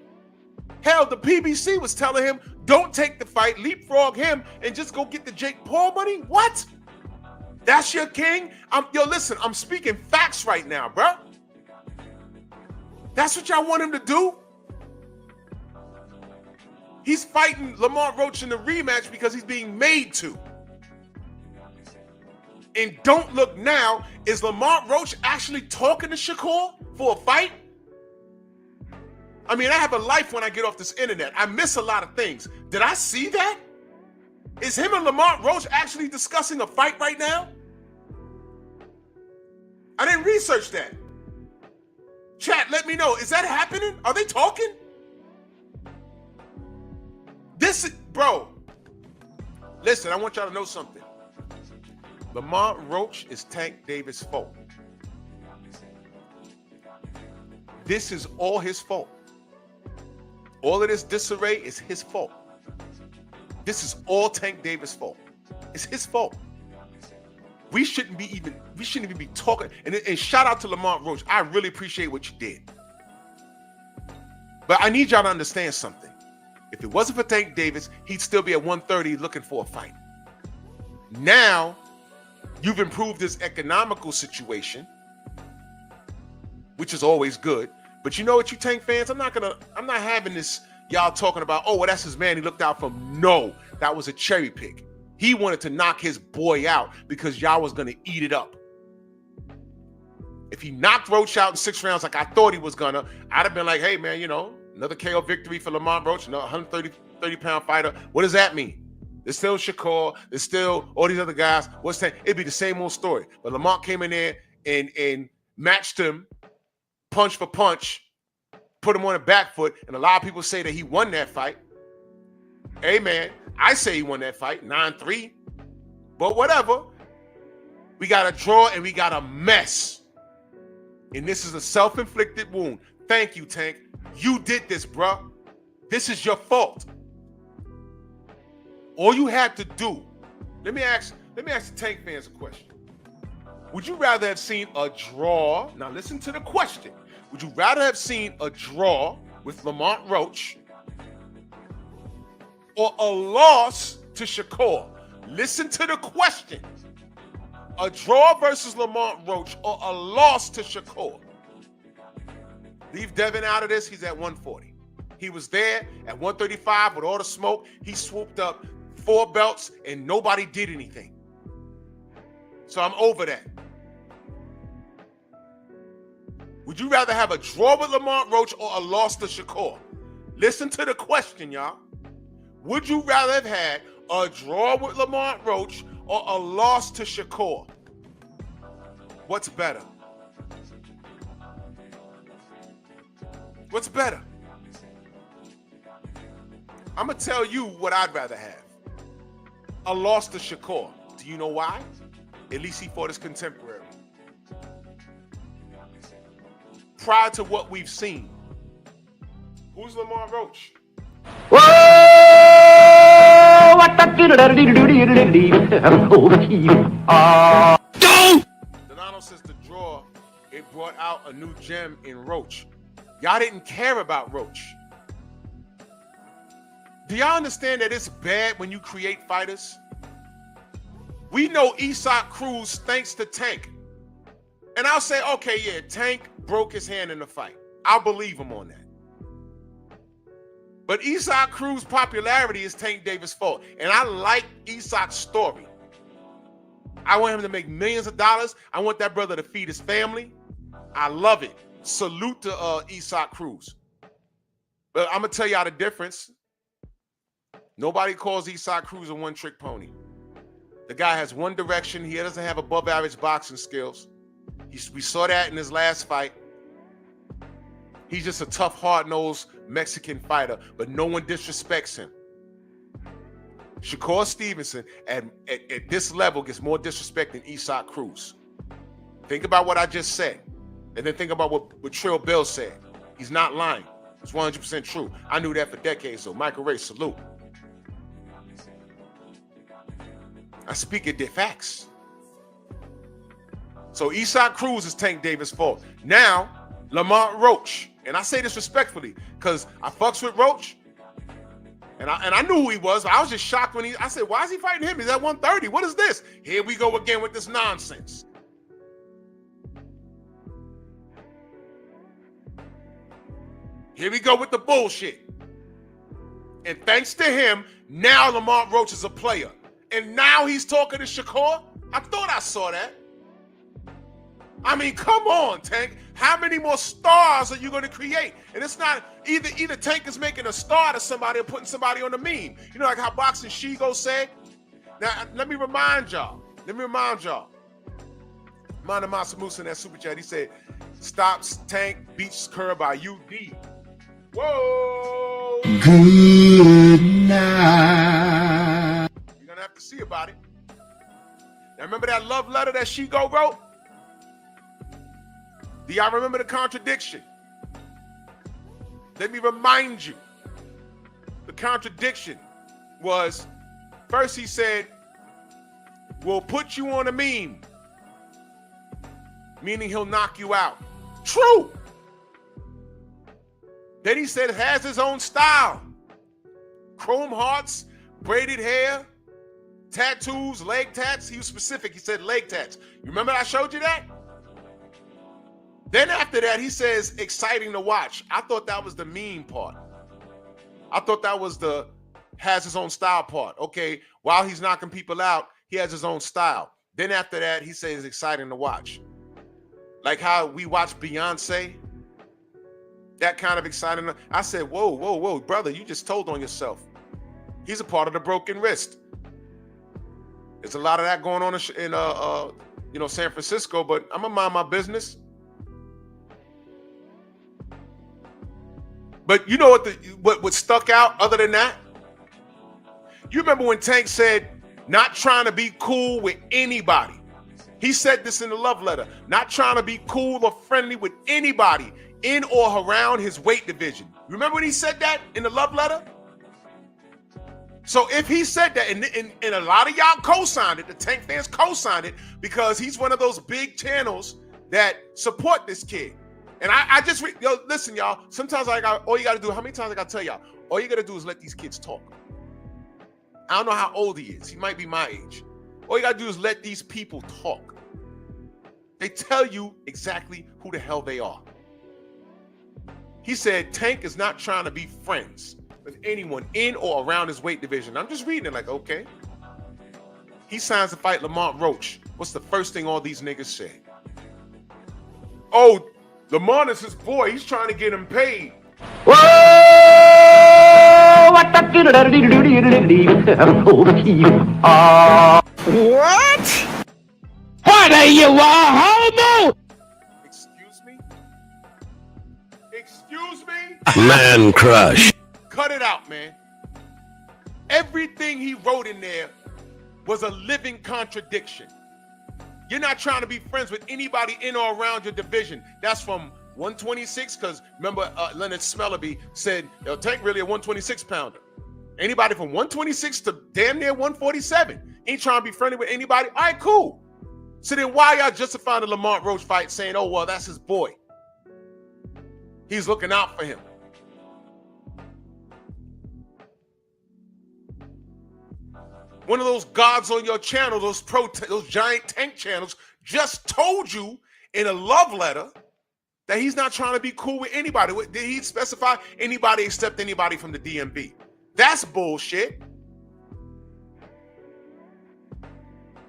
Hell, the PBC was telling him, don't take the fight, leapfrog him, and just go get the Jake Paul money? What? That's your king? Listen, I'm speaking facts right now, bro. That's what y'all want him to do? He's fighting Lamont Roach in the rematch because he's being made to. And don't look now, is Lamont Roach actually talking to Shakur for a fight? I mean, I have a life when I get off this internet. I miss a lot of things. Did I see that? Is him and Lamont Roach actually discussing a fight right now? I didn't research that. Chat, let me know. Is that happening? Are they talking? Bro, listen, I want y'all to know something. Lamont Roach is Tank Davis' fault. This is all his fault. All of this disarray is his fault. This is all Tank Davis' fault. It's his fault. We shouldn't even be talking. And shout out to Lamont Roach. I really appreciate what you did. But I need y'all to understand something. If it wasn't for Tank Davis, he'd still be at 130 looking for a fight. Now, you've improved his economical situation, which is always good. But you know what, you Tank fans? I'm not having this y'all talking about, oh, well, that's his man he looked out for. No, that was a cherry pick. He wanted to knock his boy out because y'all was going to eat it up. If he knocked Roach out in 6 rounds like I thought he was gonna, I'd have been like, hey, man, another KO victory for Lamont Roach, another 130-pound fighter. What does that mean? There's still Shakur. There's still all these other guys. What's that? It'd be the same old story. But Lamont came in there and matched him punch for punch, put him on the back foot, and a lot of people say that he won that fight. Hey, man, I say he won that fight, 9-3. But whatever. We got a draw and we got a mess. And this is a self-inflicted wound. Thank you, Tank. You did this, bruh. This is your fault. All you had to do, let me ask the Tank fans a question. Would you rather have seen a draw? Now listen to the question. Would you rather have seen a draw with Lamont Roach or a loss to Shakur? Listen to the question. A draw versus Lamont Roach or a loss to Shakur? Leave Devin out of this. He's at 140. He was there at 135 with all the smoke. He swooped up 4 belts and nobody did anything. So I'm over that. Would you rather have a draw with Lamont Roach or a loss to Shakur? Listen to the question, y'all. Would you rather have had a draw with Lamont Roach or a loss to Shakur? What's better? What's better? I'm going to tell you what I'd rather have. A loss to Shakur. Do you know why? At least he fought his contemporary. Prior to what we've seen, who's Lamont Roach? Donald says the draw, it brought out a new gem in Roach. Y'all didn't care about Roach. Do y'all understand that it's bad when you create fighters? We know Isaac Cruz thanks to Tank. And I'll say, okay, yeah, Tank broke his hand in the fight. I'll believe him on that. But Isaac Cruz's popularity is Tank Davis' fault. And I like Isaac's story. I want him to make millions of dollars. I want that brother to feed his family. I love it. Salute to Isaac Cruz. But I'm going to tell y'all the difference. Nobody calls Isaac Cruz a one-trick pony. The guy has one direction. He doesn't have above-average boxing skills. We saw that in his last fight. He's just a tough, hard-nosed Mexican fighter, but no one disrespects him. Shakur Stevenson at this level gets more disrespect than Isaac Cruz. Think about what I just said, and then think about what Trill Bill said. He's not lying. It's 100% true. I knew that for decades, so Michael Ray, salute. I speak of the facts. So Isaac Cruz is Tank Davis' fault. Now, Lamont Roach, and I say this respectfully because I fucks with Roach, and I knew who he was. I was just shocked when I said, why is he fighting him? He's at 130. What is this? Here we go again with this nonsense. Here we go with the bullshit. And thanks to him, now Lamont Roach is a player. And now he's talking to Shakur? I thought I saw that. I mean, come on, Tank. How many more stars are you going to create? And it's not either Tank is making a star to somebody or putting somebody on the meme. You know, like how Boxing Shigo said. Now, let me remind y'all. Mana Masamusa in that super chat, he said, stops Tank, beats Kerr by UD. Whoa! Good night. You're gonna have to see about it. Now remember that love letter that Shigo wrote? Do y'all remember the contradiction? Let me remind you. The contradiction was, first he said, we'll put you on a meme, meaning he'll knock you out. True. Then he said has his own style. Chrome hearts, braided hair, tattoos, leg tats. He was specific. He said leg tats. You remember I showed you that? Then after that, he says exciting to watch. I thought that was the meme part. I thought that was the has his own style part. Okay, while he's knocking people out, he has his own style. Then after that, he says exciting to watch. Like how we watch Beyonce. That kind of exciting. I said, whoa, brother, you just told on yourself. He's a part of the broken wrist. There's a lot of that going on in San Francisco, but I'm gonna mind my business. But you know what stuck out other than that? You remember when Tank said, not trying to be cool with anybody. He said this in the love letter, not trying to be cool or friendly with anybody in or around his weight division. Remember when he said that in the love letter? So if he said that, and a lot of y'all co-signed it, the Tank fans co-signed it, because he's one of those big channels that support this kid. And I just, listen, y'all, sometimes all you got to do, how many times I got to tell y'all, all you got to do is let these kids talk. I don't know how old he is. He might be my age. All you got to do is let these people talk. They tell you exactly who the hell they are. He said Tank is not trying to be friends with anyone in or around his weight division. I'm just reading it like, okay. He signs to fight Lamont Roach. What's the first thing all these niggas say? Oh, Lamont is his boy. He's trying to get him paid. Whoa! What? What are you, a homo? Excuse me? Excuse me? Man crush. Cut it out, man. Everything he wrote in there was a living contradiction. You're not trying to be friends with anybody in or around your division. That's from 126, because remember Leonard Smellerby said, Tank really a 126 pounder. Anybody from 126 to damn near 147 ain't trying to be friendly with anybody. All right, cool. So then why y'all justifying the Lamont Roach fight saying, oh, well, that's his boy. He's looking out for him. One of those gods on your channel, those giant Tank channels, just told you in a love letter that he's not trying to be cool with anybody. Did he specify anybody except anybody from the DMV? That's bullshit.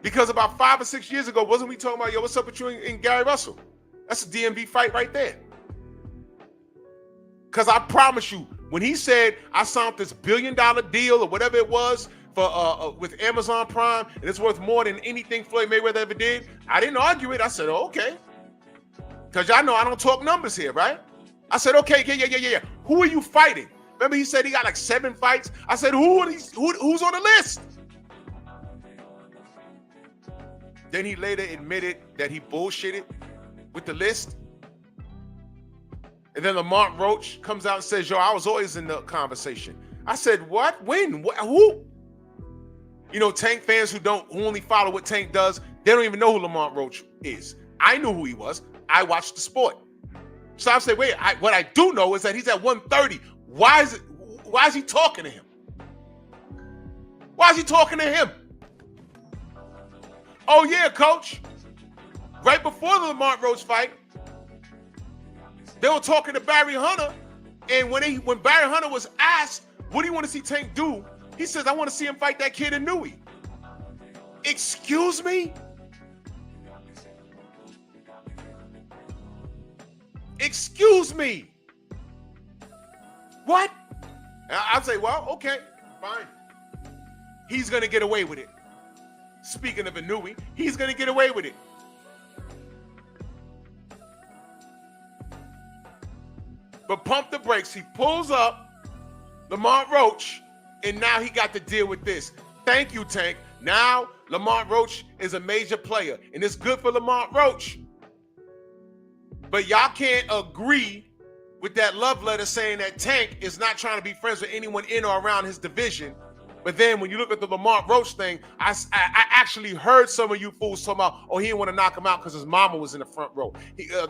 Because about 5 or 6 years ago, wasn't we talking about, yo, what's up with you and Gary Russell? That's a DMV fight right there. Because I promise you, when he said, I signed this $1 billion deal or whatever it was for with Amazon Prime, and it's worth more than anything Floyd Mayweather ever did, I didn't argue it. I said, oh, okay. Because y'all know I don't talk numbers here, right? I said, okay, yeah. Who are you fighting? Remember he said he got like 7 fights? I said, who's on the list? Then he later admitted that he bullshitted with the list. And then Lamont Roach comes out and says, yo, I was always in the conversation. I said, what? When? Who? You know, Tank fans who only follow what Tank does, they don't even know who Lamont Roach is. I knew who he was. I watched the sport. So I said, wait, what I do know is that he's at 130. Why is he talking to him? Why is he talking to him? Oh yeah, coach. Right before the Lamont Roach fight, they were talking to Barry Hunter, and when Barry Hunter was asked, what do you want to see Tank do? He says, I want to see him fight that kid in Newey. Excuse me? Excuse me. What? I'd say, well, okay, fine. He's going to get away with it. Speaking of Inouye, he's going to get away with it. But pump the brakes. He pulls up Lamont Roach, and now he got to deal with this. Thank you, Tank. Now Lamont Roach is a major player, and it's good for Lamont Roach. But y'all can't agree with that love letter saying that Tank is not trying to be friends with anyone in or around his division. But then when you look at the Lamont Roach thing, I actually heard some of you fools talking about, oh, he didn't want to knock him out because his mama was in the front row.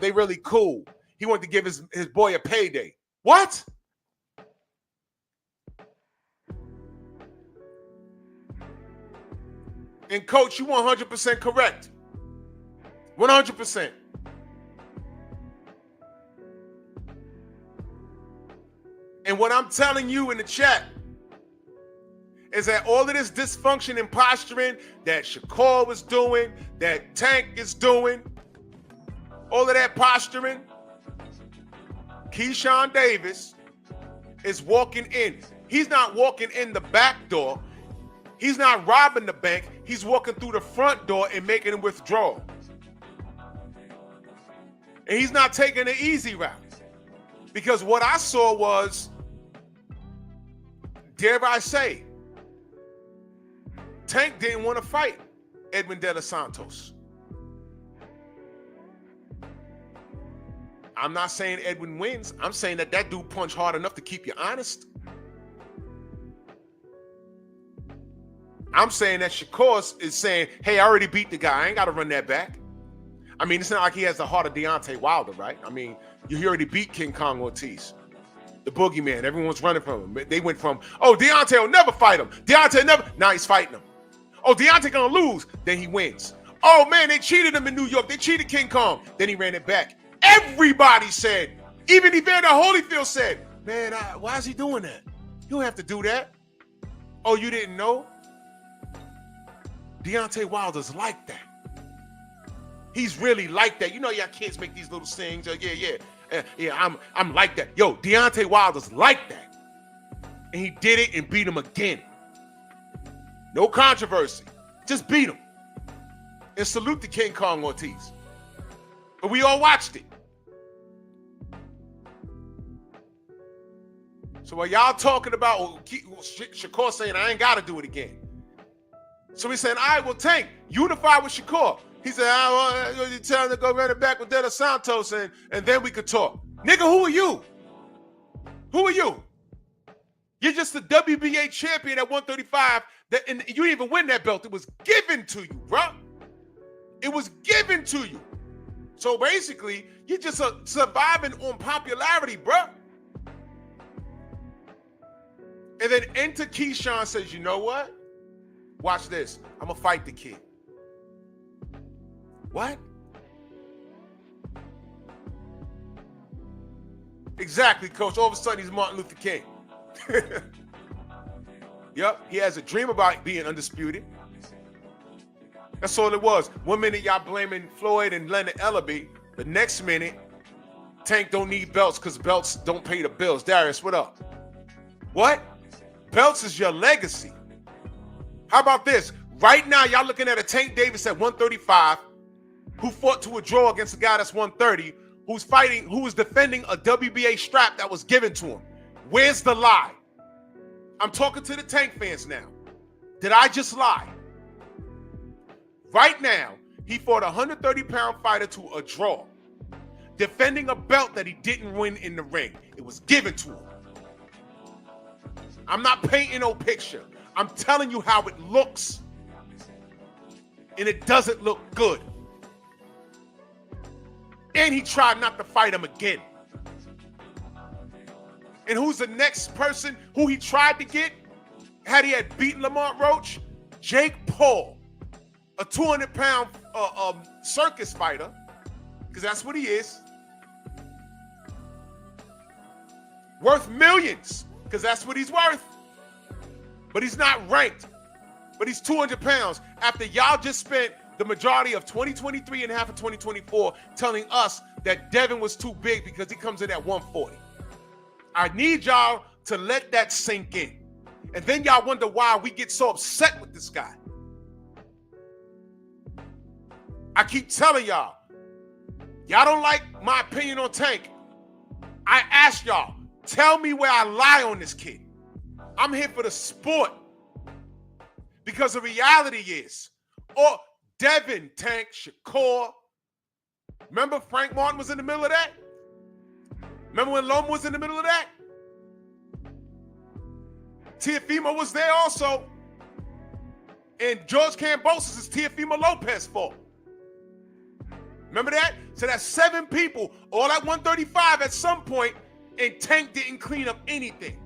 They really cool. He wanted to give his boy a payday. What? And Coach, you 100% correct. 100%. And what I'm telling you in the chat is that all of this dysfunction and posturing that Shakur was doing, that Tank is doing, all of that posturing, Keyshawn Davis is walking in. He's not walking in the back door. He's not robbing the bank. He's walking through the front door and making a withdrawal. And he's not taking the easy route. Because what I saw was, dare I say, Tank didn't want to fight Edwin De Los Santos. I'm not saying Edwin wins. I'm saying that dude punched hard enough to keep you honest. I'm saying that Shakur is saying, hey, I already beat the guy. I ain't got to run that back. I mean, it's not like he has the heart of Deontay Wilder, right? I mean, he already beat King Kong Ortiz. The boogeyman. Everyone's running from him. They went from, oh, Deontay will never fight him. Deontay never. Now he's fighting him. Oh, Deontay gonna lose. Then he wins. Oh, man, they cheated him in New York. They cheated King Kong. Then he ran it back. Everybody said, even Evander Holyfield said, man, why is he doing that? You don't have to do that. Oh, you didn't know? Deontay Wilder's like that. He's really like that. You know, y'all kids make these little things. Yeah, I'm like that. Yo, Deontay Wilder's like that. And he did it and beat him again. No controversy. Just beat him. And salute to King Kong Ortiz. But we all watched it. So while y'all talking about Shakur saying, I ain't got to do it again. So he's saying, all right, well, Tank, unify with Shakur. He said, you're telling him to go run it back with De Los Santos and then we could talk. Nigga, who are you? Who are you? You're just the WBA champion at 135, and you didn't even win that belt. It was given to you, bro. It was given to you. So basically, you're just surviving on popularity, bro. And then enter Keyshawn says, you know what? Watch this. I'm going to fight the kid. What? Exactly, Coach. All of a sudden, he's Martin Luther King. Yep, he has a dream about being undisputed. That's all it was. 1 minute, y'all blaming Floyd and Leonard Ellaby. The next minute, Tank don't need belts because belts don't pay the bills. Darius, what up? What? Belts is your legacy. How about this? Right now, y'all looking at a Tank Davis at 135 who fought to a draw against a guy that's 130 who's defending a WBA strap that was given to him. Where's the lie? I'm talking to the Tank fans now. Did I just lie? Right now, he fought a 130-pound fighter to a draw, defending a belt that he didn't win in the ring. It was given to him. I'm not painting no picture. I'm telling you how it looks. And it doesn't look good. And he tried not to fight him again. And who's the next person who he tried to get had he had beaten Lamont Roach? Jake Paul, a 200-pound circus fighter, because that's what he is. Worth millions, because that's what he's worth. But he's not ranked. But he's 200 pounds. After y'all just spent the majority of 2023 and half of 2024 telling us that Devin was too big because he comes in at 140. I need y'all to let that sink in. And then y'all wonder why we get so upset with this guy. I keep telling y'all don't like my opinion on Tank. I ask y'all, tell me where I lie on this kid. I'm here for the sport. Because the reality is, Devin, Tank, Shakur. Remember Frank Martin was in the middle of that? Remember when Loma was in the middle of that? Teofimo was there also. And George Kambosos is Teofimo Lopez's fault. Remember that? So that's 7 people, all at 135 at some point, and Tank didn't clean up anything.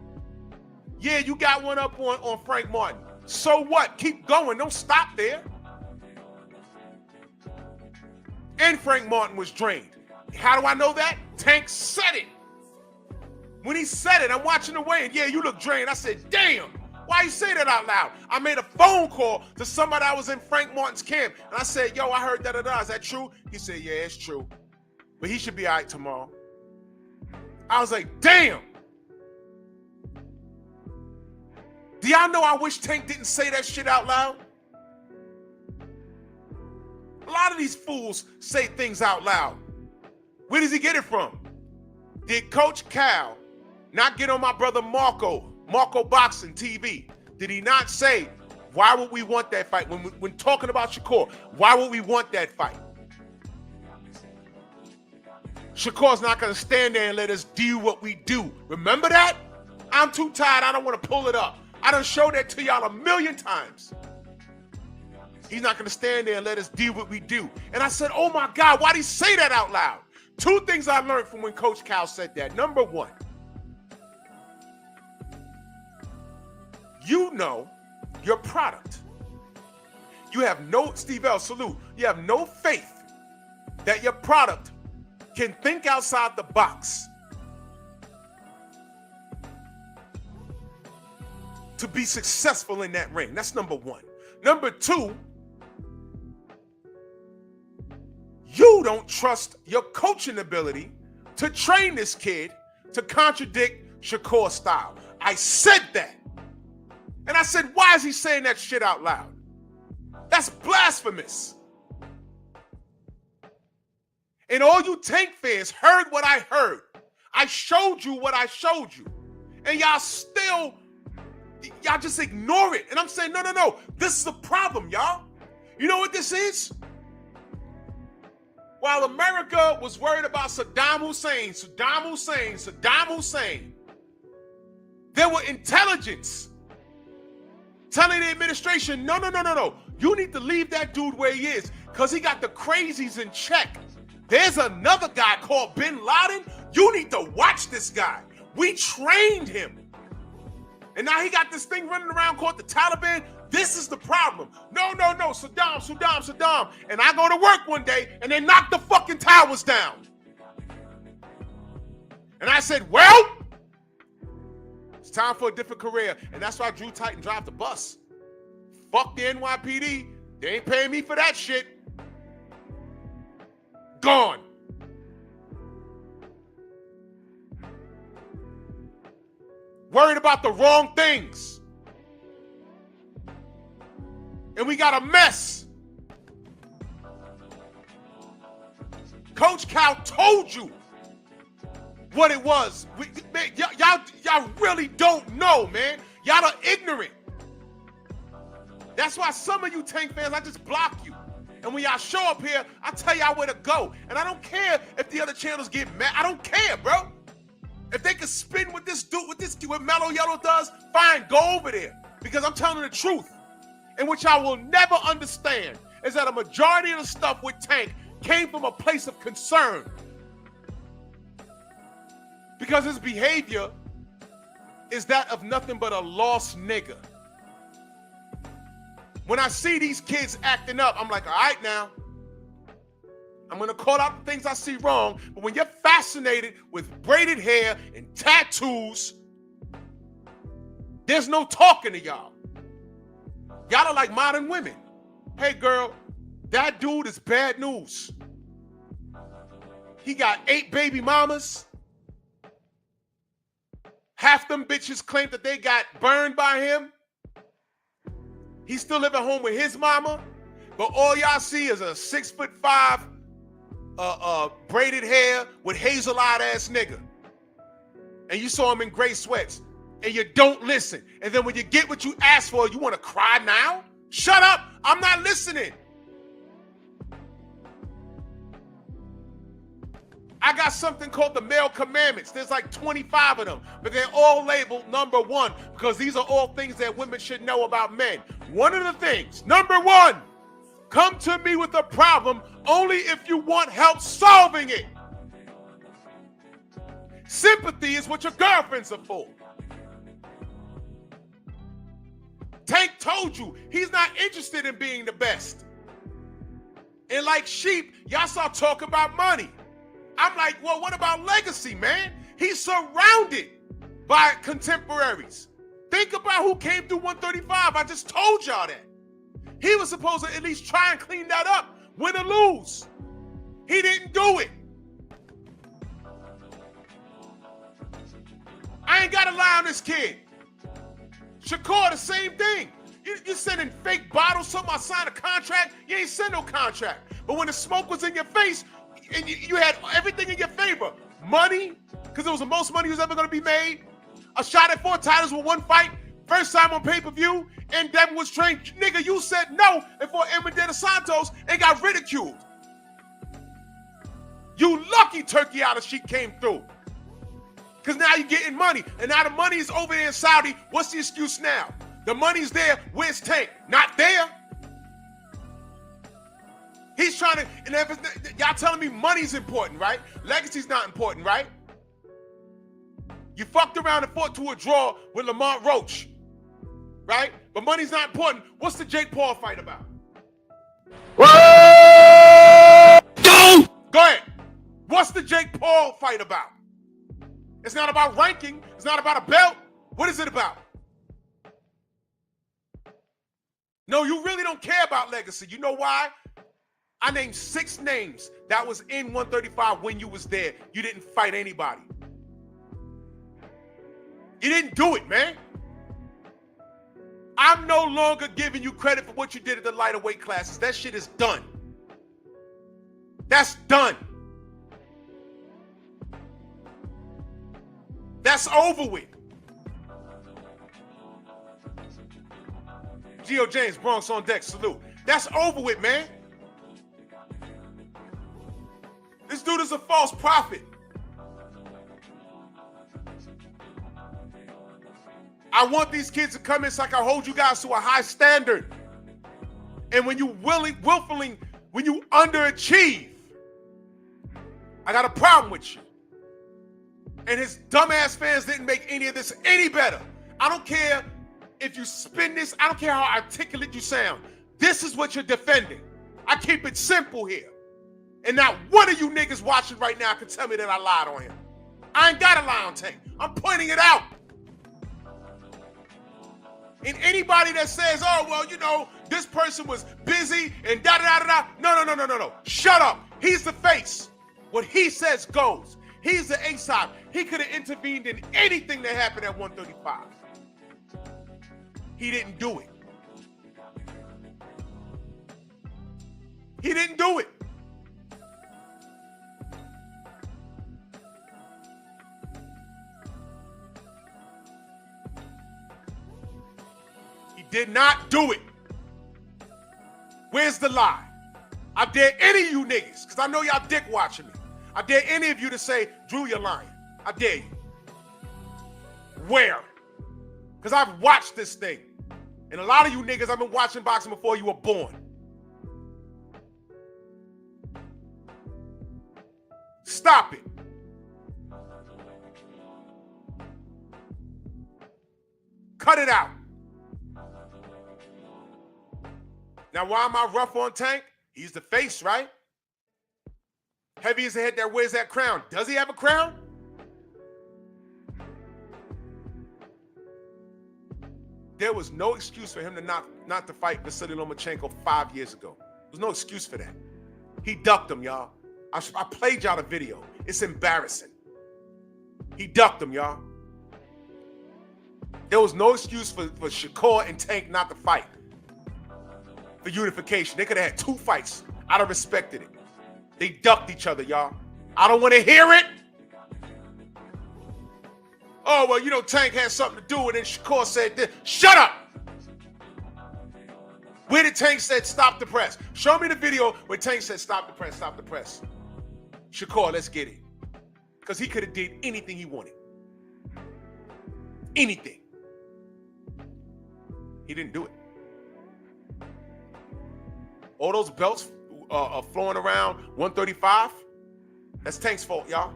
Yeah, you got one up on Frank Martin. So what? Keep going. Don't stop there. And Frank Martin was drained. How do I know that? Tank said it. When he said it, I'm watching the weigh-in. Yeah, you look drained. I said, damn, why you say that out loud? I made a phone call to somebody that was in Frank Martin's camp. And I said, yo, I heard da-da-da. Is that true? He said, yeah, it's true. But he should be all right tomorrow. I was like, damn. Do y'all know I wish Tank didn't say that shit out loud? A lot of these fools say things out loud. Where does he get it from? Did Coach Cal not get on my brother Marco Boxing TV? Did he not say, why would we want that fight? When talking about Shakur, why would we want that fight? Shakur's not going to stand there and let us do what we do. Remember that? I'm too tired. I don't want to pull it up. I done showed that to y'all a million times. He's not going to stand there and let us do what we do. And I said, oh my God, why'd he say that out loud? 2 things I learned from when Coach Cal said that. Number 1, you know your product. You have no, Steve L, salute. You have no faith that your product can think outside the box to be successful in that ring. That's number 1. Number 2, you don't trust your coaching ability to train this kid to contradict Shakur's style. I said that. And I said, why is he saying that shit out loud? That's blasphemous. And all you Tank fans heard what I heard. I showed you what I showed you. And y'all just ignore it. And I'm saying, no. This is the problem, y'all. You know what this is? While America was worried about Saddam Hussein, there were intelligence telling the administration, no. You need to leave that dude where he is because he got the crazies in check. There's another guy called Bin Laden. You need to watch this guy. We trained him. And now he got this thing running around called the Taliban. This is the problem. No. Saddam. And I go to work one day and they knock the fucking towers down. And I said, well, it's time for a different career. And that's why Drew Titan dropped the bus. Fuck the NYPD. They ain't paying me for that shit. Gone. Worried about the wrong things. And we got a mess. Coach Cal told you what it was. Y'all really don't know, man. Y'all are ignorant. That's why some of you Tank fans, I just block you. And when y'all show up here, I tell y'all where to go. And I don't care if the other channels get mad. I don't care, bro. If they can spin what this dude, what Mellow Yellow does, fine, go over there. Because I'm telling the truth. And what y'all will never understand is that a majority of the stuff with Tank came from a place of concern. Because his behavior is that of nothing but a lost nigga. When I see these kids acting up, I'm like, all right now. I'm going to call out the things I see wrong. But when you're fascinated with braided hair and tattoos, there's no talking to y'all. Y'all are like modern women. Hey, girl, that dude is bad news. He got 8 baby mamas. Half them bitches claim that they got burned by him. He still live at home with his mama. But all y'all see is a 6'5" braided hair with hazel-eyed ass nigga. and you saw him in gray sweats, and you don't listen. And then when you get what you asked for, you want to cry now? Shut up. I'm not listening. I got something called the male commandments. There's like 25 of them, but they're all labeled number 1 because these are all things that women should know about men. One of the things, number 1, come to me with a problem only if you want help solving it. Sympathy is what your girlfriends are for. Tank told you he's not interested in being the best. And like sheep, y'all start talking about money. I'm like, well, what about legacy, man? He's surrounded by contemporaries. Think about who came through 135. I just told y'all that. He was supposed to at least try and clean that up, win or lose. He didn't do it. I ain't got to lie on this kid. Shakur, the same thing. You sending fake bottles, somebody signed a contract. You ain't send no contract. But when the smoke was in your face, and you had everything in your favor, money, because it was the most money was ever going to be made, a shot at 4 titles with 1 fight, first time on pay-per-view, and Devin was trained. Nigga, you said no before Emma De Los Santos and got ridiculed. You lucky Turkey out of Sheik came through. Because now you're getting money. And now the money is over there in Saudi. What's the excuse now? The money's there. Where's Tank? Not there. He's trying to, and y'all telling me money's important, right? Legacy's not important, right? You fucked around and fought to a draw with Lamont Roach, right? But money's not important. What's the Jake Paul fight about? Go ahead. What's the Jake Paul fight about? It's not about ranking. It's not about a belt. What is it about? No, you really don't care about legacy. You know why? I named 6 names that was in 135 when you was there. You didn't fight anybody. You didn't do it, man. I'm no longer giving you credit for what you did at the lighter weight classes. That shit is done. That's done. That's over with. Geo James, Bronx on deck, salute. That's over with, man. This dude is a false prophet. I want these kids to come in so I can hold you guys to a high standard. And when you willfully, when you underachieve, I got a problem with you. And his dumbass fans didn't make any of this any better. I don't care if you spin this. I don't care how articulate you sound. This is what you're defending. I keep it simple here. And not one of you niggas watching right now can tell me that I lied on him. I ain't got to lie on Tank. I'm pointing it out. And anybody that says, oh, well, you know, this person was busy and da-da-da-da-da. No. Shut up. He's the face. What he says goes. He's the A-side. He could have intervened in anything that happened at 135. He didn't do it. He didn't do it. He did not do it. Where's the lie? I dare any of you niggas, because I know y'all dick watching me. I dare any of you to say, Drew, you're lying. I dare you. Where? Because I've watched this thing. And a lot of you niggas, I've been watching boxing before you were born. Stop it. Cut it out. Now, why am I rough on Tank? He's the face, right? Heavy as the head that wears that crown. Does he have a crown? There was no excuse for him to not to fight Vasily Lomachenko 5 years ago. There's no excuse for that. He ducked him, y'all. I played y'all the video. It's embarrassing. He ducked him, y'all. There was no excuse for Shakur and Tank not to fight. For unification. They could have had 2 fights. I'd have respected it. They ducked each other, y'all. I don't want to hear it. Oh, well, you know, Tank had something to do with it. Shakur said this. Shut up! Where did Tank said stop the press? Show me the video where Tank said stop the press, stop the press. Shakur, let's get it. Because he could have did anything he wanted. Anything. He didn't do it. All those belts are flowing around 135. That's Tank's fault, y'all.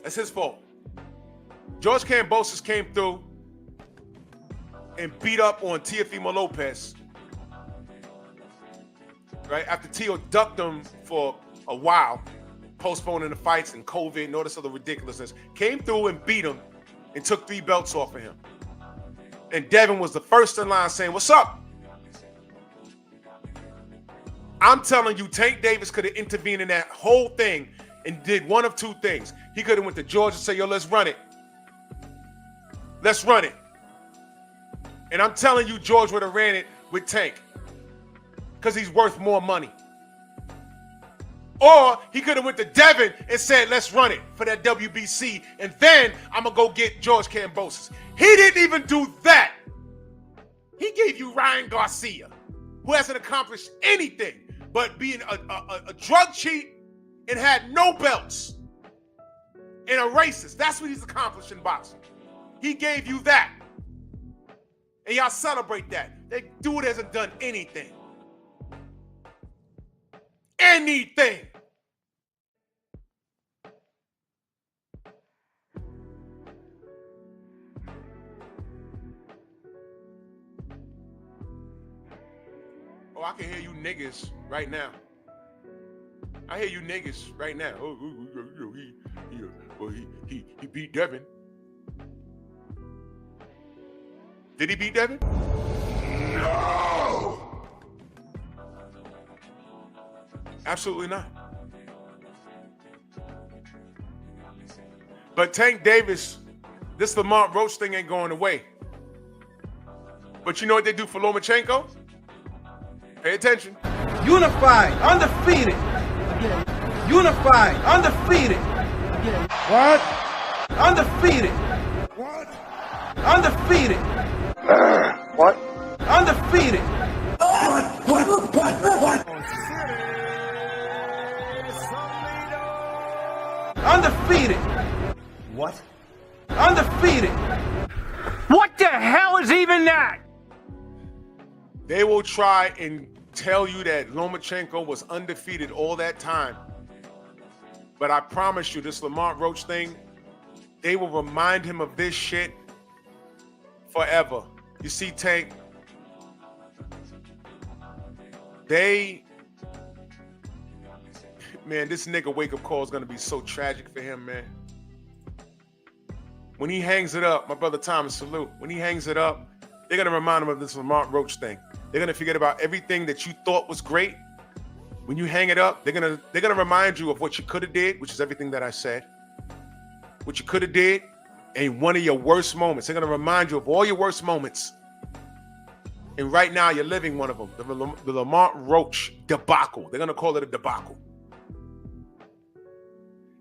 That's his fault. George Kambosos came through and beat up on Teofimo Lopez, right? After Teo ducked him for a while, postponing the fights and COVID and all this other ridiculousness, came through and beat him and took 3 belts off of him. And Devin was the first in line saying, what's up? I'm telling you, Tank Davis could have intervened in that whole thing and did one of 2 things. He could have went to George and said, yo, let's run it. Let's run it. And I'm telling you, George would have ran it with Tank because he's worth more money. Or he could have went to Devin and said, let's run it for that WBC, and then I'm going to go get George Kambosos. He didn't even do that. He gave you Ryan Garcia, who hasn't accomplished anything but being a drug cheat and had no belts and a racist. That's what he's accomplished in boxing. He gave you that. And y'all celebrate that. That dude hasn't done anything. Anything. Oh, I can hear you niggas right now. I hear you niggas right now. Oh, he beat Devin. Did he beat Devin? No. Absolutely not. But Tank Davis, this Lamont Roach thing ain't going away. But you know what they do for Lomachenko? Pay attention. Unified, undefeated. Unified, undefeated. What? Undefeated. What? Undefeated. What? Undefeated. What? Undefeated. What? Undefeated. What the hell is even that? They will try and tell you that Lomachenko was undefeated all that time. But I promise you, this Lamont Roach thing, they will remind him of this shit forever. You see, Tank, man, this nigga wake-up call is going to be so tragic for him, man. When he hangs it up, my brother Thomas, salute. When he hangs it up, they're going to remind him of this Lamont Roach thing. They're going to forget about everything that you thought was great. When you hang it up, they're gonna remind you of what you could have did, which is everything that I said. What you could have did, and one of your worst moments. They're gonna remind you of all your worst moments. And right now, you're living one of them, the Lamont Roach debacle. They're gonna call it a debacle.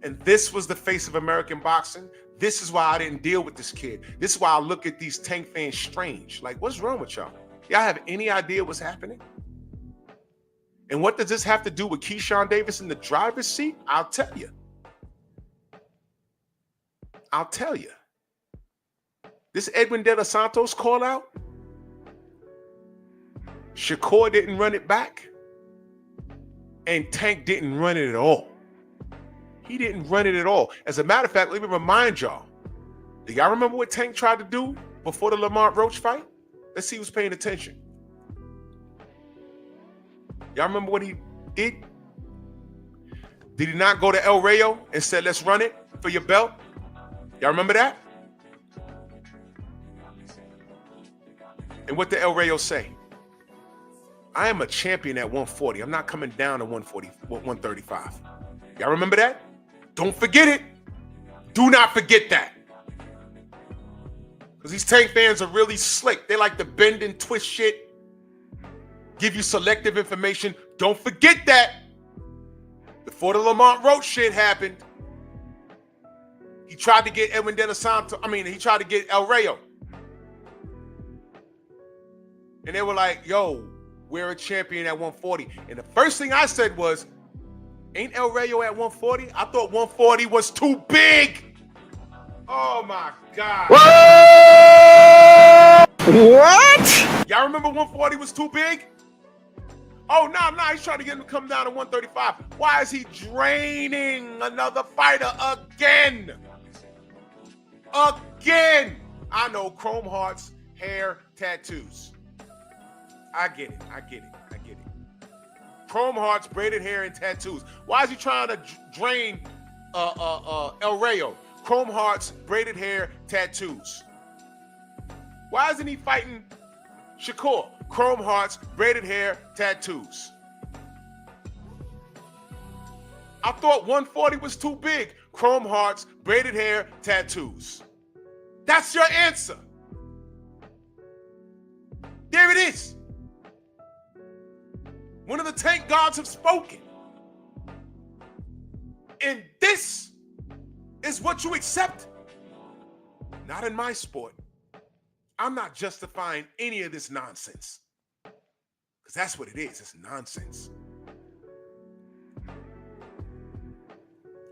And this was the face of American boxing. This is why I didn't deal with this kid. This is why I look at these Tank fans strange. Like, what's wrong with y'all? Y'all have any idea what's happening? And what does this have to do with Keyshawn Davis in the driver's seat? I'll tell you. I'll tell you. This Edwin De Los Santos call out, Shakur didn't run it back, and Tank didn't run it at all. He didn't run it at all. As a matter of fact, let me remind y'all. Do y'all remember what Tank tried to do before the Lamont Roach fight? Let's see who's paying attention. Y'all remember what he did? Did he not go to El Rayo and said, let's run it for your belt? Y'all remember that? And what did El Rayo say? I am a champion at 140. I'm not coming down to 135. Y'all remember that? Don't forget it. Do not forget that. Because these Tank fans are really slick. They like to bend and twist shit. Give you selective information. Don't forget that. Before the Lamont Roach shit happened, He tried to get Edwin De Los Santos. He tried to get El Rayo. And they were like, yo, we're a champion at 140. And the first thing I said was, ain't El Rayo at 140? I thought 140 was too big. Oh, my God. What? Y'all remember 140 was too big? Oh, no, he's trying to get him to come down to 135. Why is he draining another fighter again? Again. I know, chrome hearts, hair, tattoos. I get it. Chrome hearts, braided hair, and tattoos. Why is he trying to drain El Rayo? Chrome hearts, braided hair, tattoos. Why isn't he fighting Shakur? Chrome hearts, braided hair, tattoos. I thought 140 was too big. Chrome hearts, braided hair, tattoos. That's your answer. There it is. One of the tank gods have spoken. And this is what you accept? Not in my sport. I'm not justifying any of this nonsense. Because that's what it is. It's nonsense.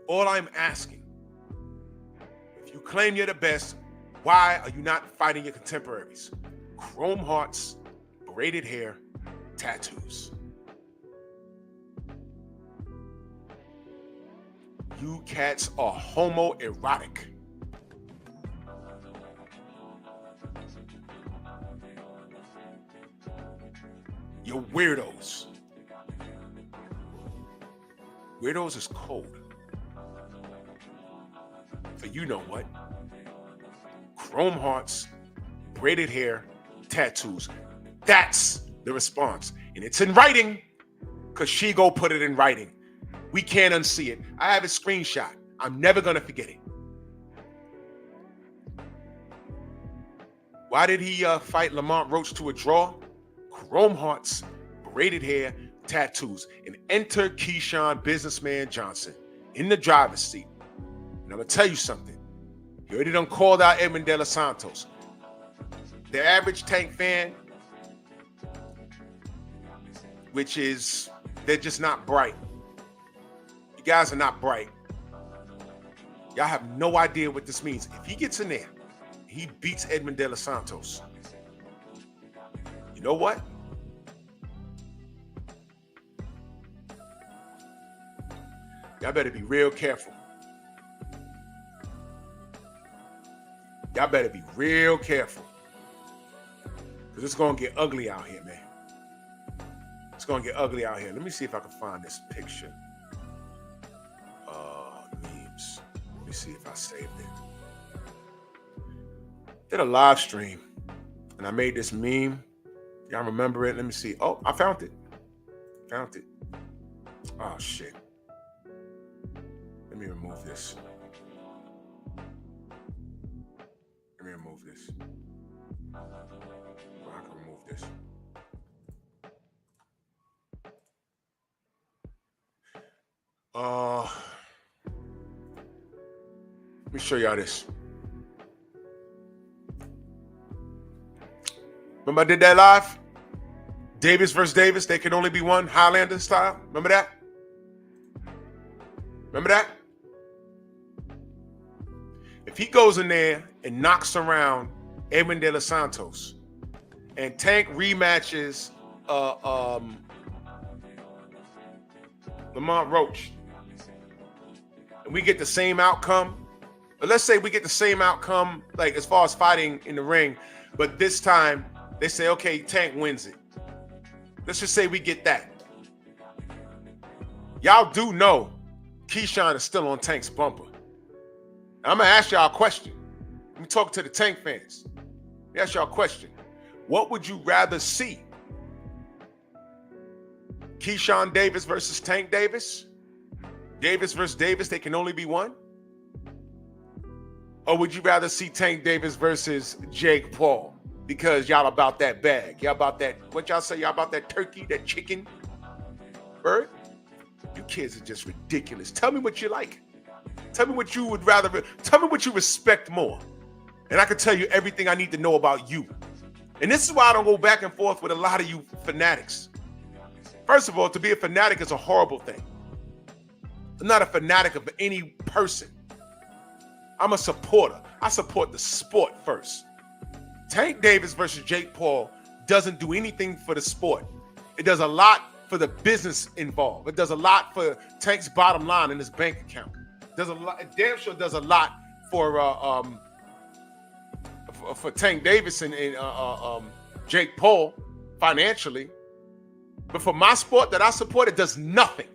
All I'm asking, if you claim you're the best, why are you not fighting your contemporaries? Chrome hearts, braided hair, tattoos. You cats are homoerotic. You're weirdos. Weirdos is cold. For you know what? Chrome hearts, braided hair, tattoos. That's the response. And it's in writing, because she go put it in writing. We can't unsee it. I have a screenshot. I'm never going to forget it. Why did he fight Lamont Roach to a draw? Chrome hearts, braided hair, tattoos. And enter Keyshawn Businessman Johnson in the driver's seat. And I'm going to tell you something. He already done called out Edwin De Los Santos. The average Tank fan, which is, they're just not bright. You guys are not bright. Y'all have no idea what this means. If he gets in there, he beats Edwin De Los Santos. You know what? Y'all better be real careful. Y'all better be real careful. Because it's going to get ugly out here, man. It's going to get ugly out here. Let me see if I can find this picture. Memes. Let me see if I saved it. Did a live stream. And I made this meme. Y'all remember it? Let me see. Oh, I found it. Found it. Oh, shit. Let me remove this. Let me remove this. Oh, I can remove this. Let me show y'all this. Remember I did that live? Davis versus Davis, they can only be one, Highlander style. Remember that? Remember that? If he goes in there and knocks around Edwin De Los Santos and Tank rematches Lamont Roach, and we get the same outcome, but let's say we get the same outcome, like as far as fighting in the ring, but this time they say, okay, Tank wins it. Let's just say we get that. Y'all do know Keyshawn is still on Tank's bumper. Now, I'm going to ask y'all a question. Let me talk to the Tank fans. Let me ask y'all a question. What would you rather see? Keyshawn Davis versus Tank Davis? Davis versus Davis, they can only be one? Or would you rather see Tank Davis versus Jake Paul? Because y'all about that bag. Y'all about that, what y'all say? Y'all about that turkey, that chicken bird? You kids are just ridiculous. Tell me what you like. Tell me what you would rather. Tell me what you respect more. And I can tell you everything I need to know about you. And this is why I don't go back and forth with a lot of you fanatics. First of all, to be a fanatic is a horrible thing. I'm not a fanatic of any person. I'm a supporter. I support the sport first. Tank Davis versus Jake Paul doesn't do anything for the sport. It does a lot for the business involved. It does a lot for Tank's bottom line in his bank account. Does a lot. It damn sure does a lot for Tank Davis and Jake Paul financially. But for my sport that I support, it does nothing.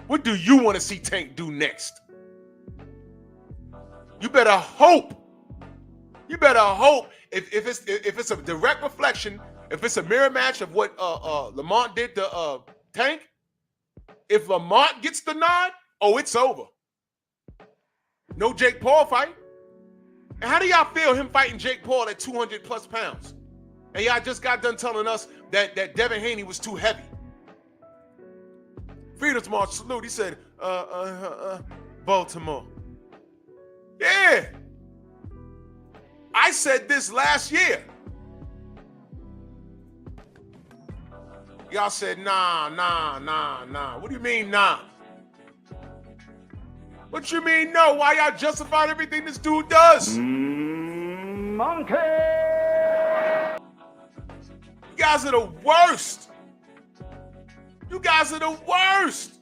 What do you want to see Tank do next? You better hope. You better hope if it's a direct reflection, if it's a mirror match of what Lamont did to Tank, if Lamont gets the nod, oh, it's over. No Jake Paul fight. And how do y'all feel him fighting Jake Paul at 200 plus pounds? And y'all just got done telling us that Devin Haney was too heavy. Freedom's March salute. He said, Baltimore. Yeah. I said this last year. Y'all said, nah. What do you mean, nah? What you mean, no? Why y'all justifying everything this dude does? Monkey! You guys are the worst. You guys are the worst.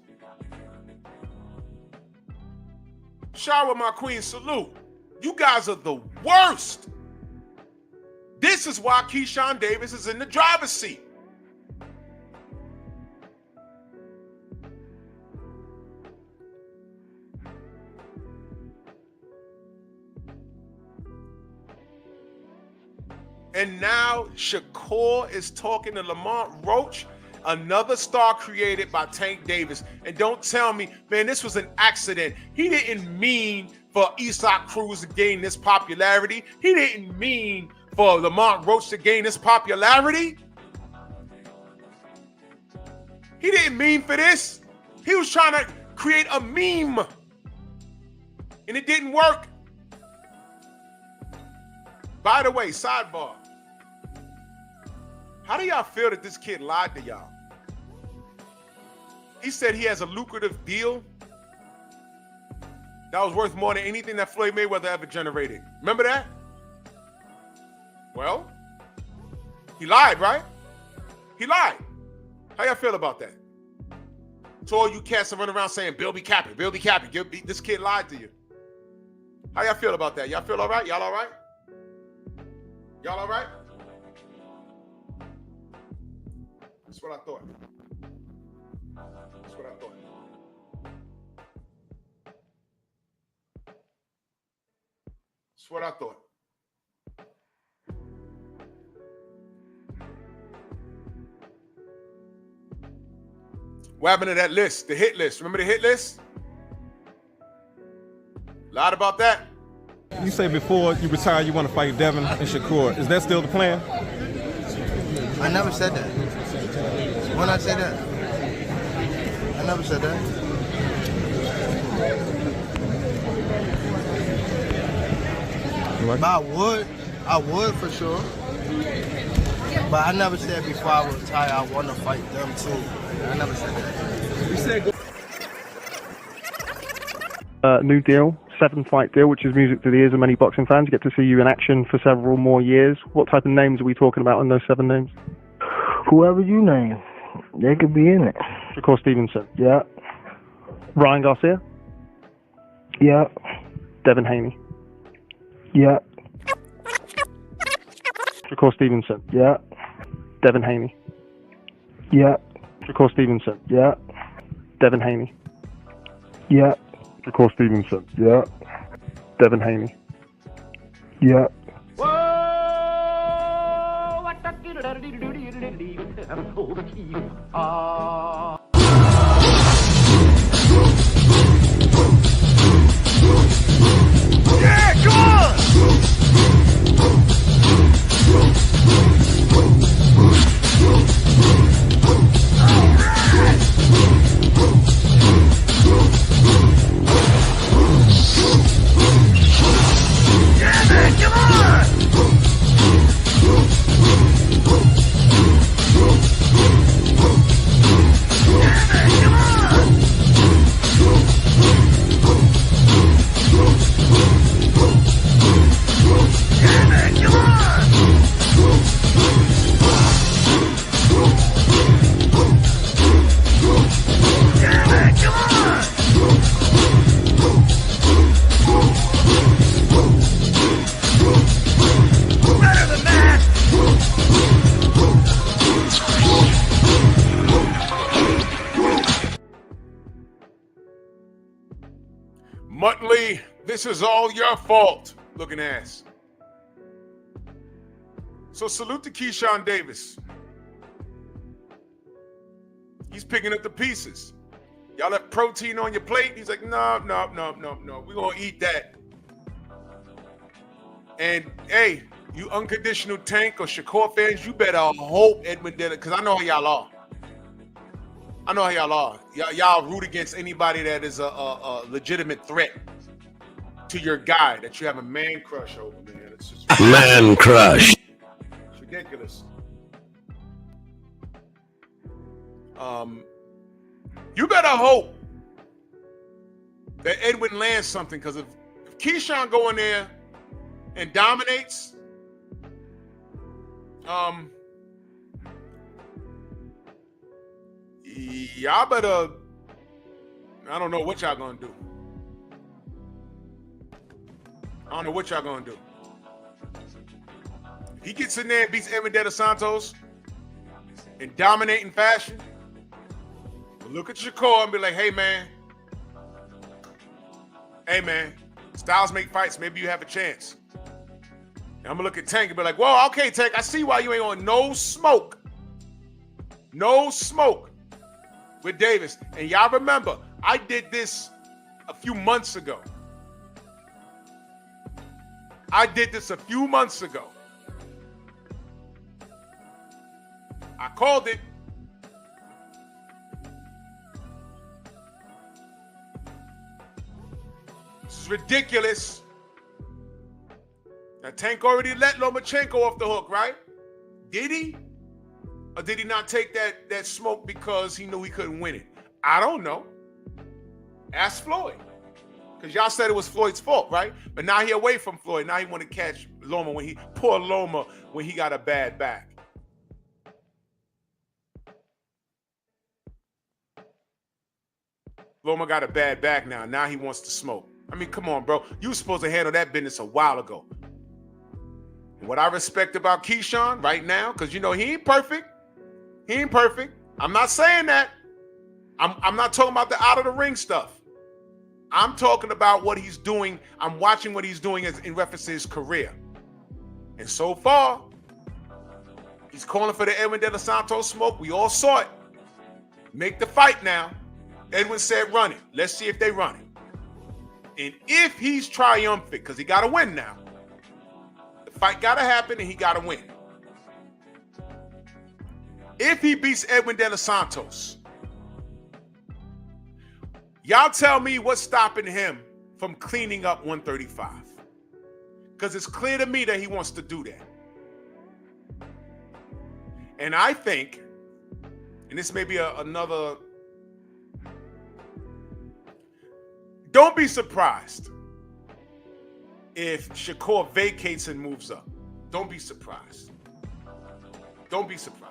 Shower my queen, salute. You guys are the worst. This is why Keyshawn Davis is in the driver's seat. And now Shakur is talking to Lamont Roach, another star created by Tank Davis. And don't tell me, man, this was an accident. He didn't mean for Isak Cruz to gain this popularity. He didn't mean for Lamont Roach to gain this popularity. He didn't mean for this. He was trying to create a meme. And it didn't work. By the way, sidebar. How do y'all feel that this kid lied to y'all? He said he has a lucrative deal that was worth more than anything that Floyd Mayweather ever generated. Remember that? Well, he lied, right? He lied. How y'all feel about that? To all you cats that run around saying, Bill be capping, Bill be capping. This kid lied to you. How y'all feel about that? Y'all feel all right? Y'all all right? Y'all all right? That's what I thought. That's what I thought. That's what I thought. What happened to that list? The hit list. Remember the hit list? Lied about that. You say before you retire you want to fight Devin and Shakur. Is that still the plan? I never said that. When I said that? I never said that. But I would for sure. But I never said before I retire I want to fight them too. I never said that. You said new deal, 7-fight deal, which is music to the ears of many boxing fans. Get to see you in action for several more years. What type of names are we talking about in those 7 names? Whoever you name, they could be in it. Shakur Stevenson. Yeah. Ryan Garcia. Yeah. Devin Haney. Yeah. Shakur Stevenson. Yeah. Devin Haney. Yeah. Shakur Stevenson. Yeah. Devin Haney. Yeah. Shakur Stevenson. Yeah. Devin Haney. Yeah. Yeah, come on! Muttley, this is all your fault. Looking ass. So salute to Keyshawn Davis. He's picking up the pieces. Y'all have protein on your plate? He's like, no. We're going to eat that. And, hey, you unconditional Tank or Shakur fans, you better hope Edwin did it, because I know how y'all are. Y'all root against anybody that is a legitimate threat to your guy that you have a man crush over, man. It's just Man crush. It's ridiculous. You better hope that Edwin lands something, because if Keyshawn go in there and dominates, y'all better, I don't know what y'all gonna do. If he gets in there and beats Edwin De Los Santos in dominating fashion, we'll look at Shakur and be like, hey man, styles make fights, maybe you have a chance. And I'm gonna look at Tank and be like, well, okay, Tank, I see why you ain't on no smoke with Davis. And y'all remember, I did this a few months ago. I called it. This is ridiculous. Now, Tank already let Lomachenko off the hook, right? Did he? Or did he not take that smoke because he knew he couldn't win it? I don't know. Ask Floyd. Because y'all said it was Floyd's fault, right? But now he away from Floyd. Now he want to catch Loma when he got a bad back. Loma got a bad back now. Now he wants to smoke. I mean, come on, bro. You were supposed to handle that business a while ago. And what I respect about Keyshawn right now, because, you know, he ain't perfect. I'm not saying that. I'm not talking about the out of the ring stuff. I'm talking about what he's doing. I'm watching what he's doing in reference to his career. And so far, he's calling for the Edwin De Los Santos smoke. We all saw it. Make the fight now. Edwin said run it. Let's see if they run it. And if he's triumphant, because he got to win now. The fight got to happen and he got to win. If he beats Edwin De Los Santos, y'all tell me what's stopping him from cleaning up 135. Because it's clear to me that he wants to do that. And I think, and this may be another, don't be surprised if Shakur vacates and moves up. Don't be surprised. Don't be surprised.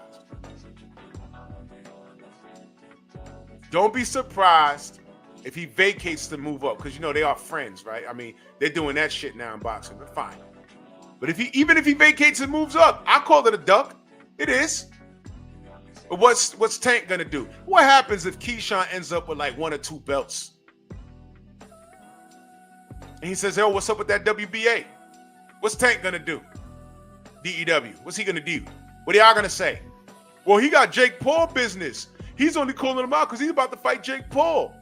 Don't be surprised if he vacates to move up, because you know they are friends, right? I mean, they're doing that shit now in boxing, but fine. But even if he vacates and moves up, I call it a duck. It is. But what's Tank gonna do? What happens if Keyshawn ends up with like 1 or 2 belts? And he says, "Oh, what's up with that WBA?" What's Tank gonna do? DEW. What's he gonna do? What are y'all gonna say? Well, he got Jake Paul business. He's only calling him out because he's about to fight Jake Paul.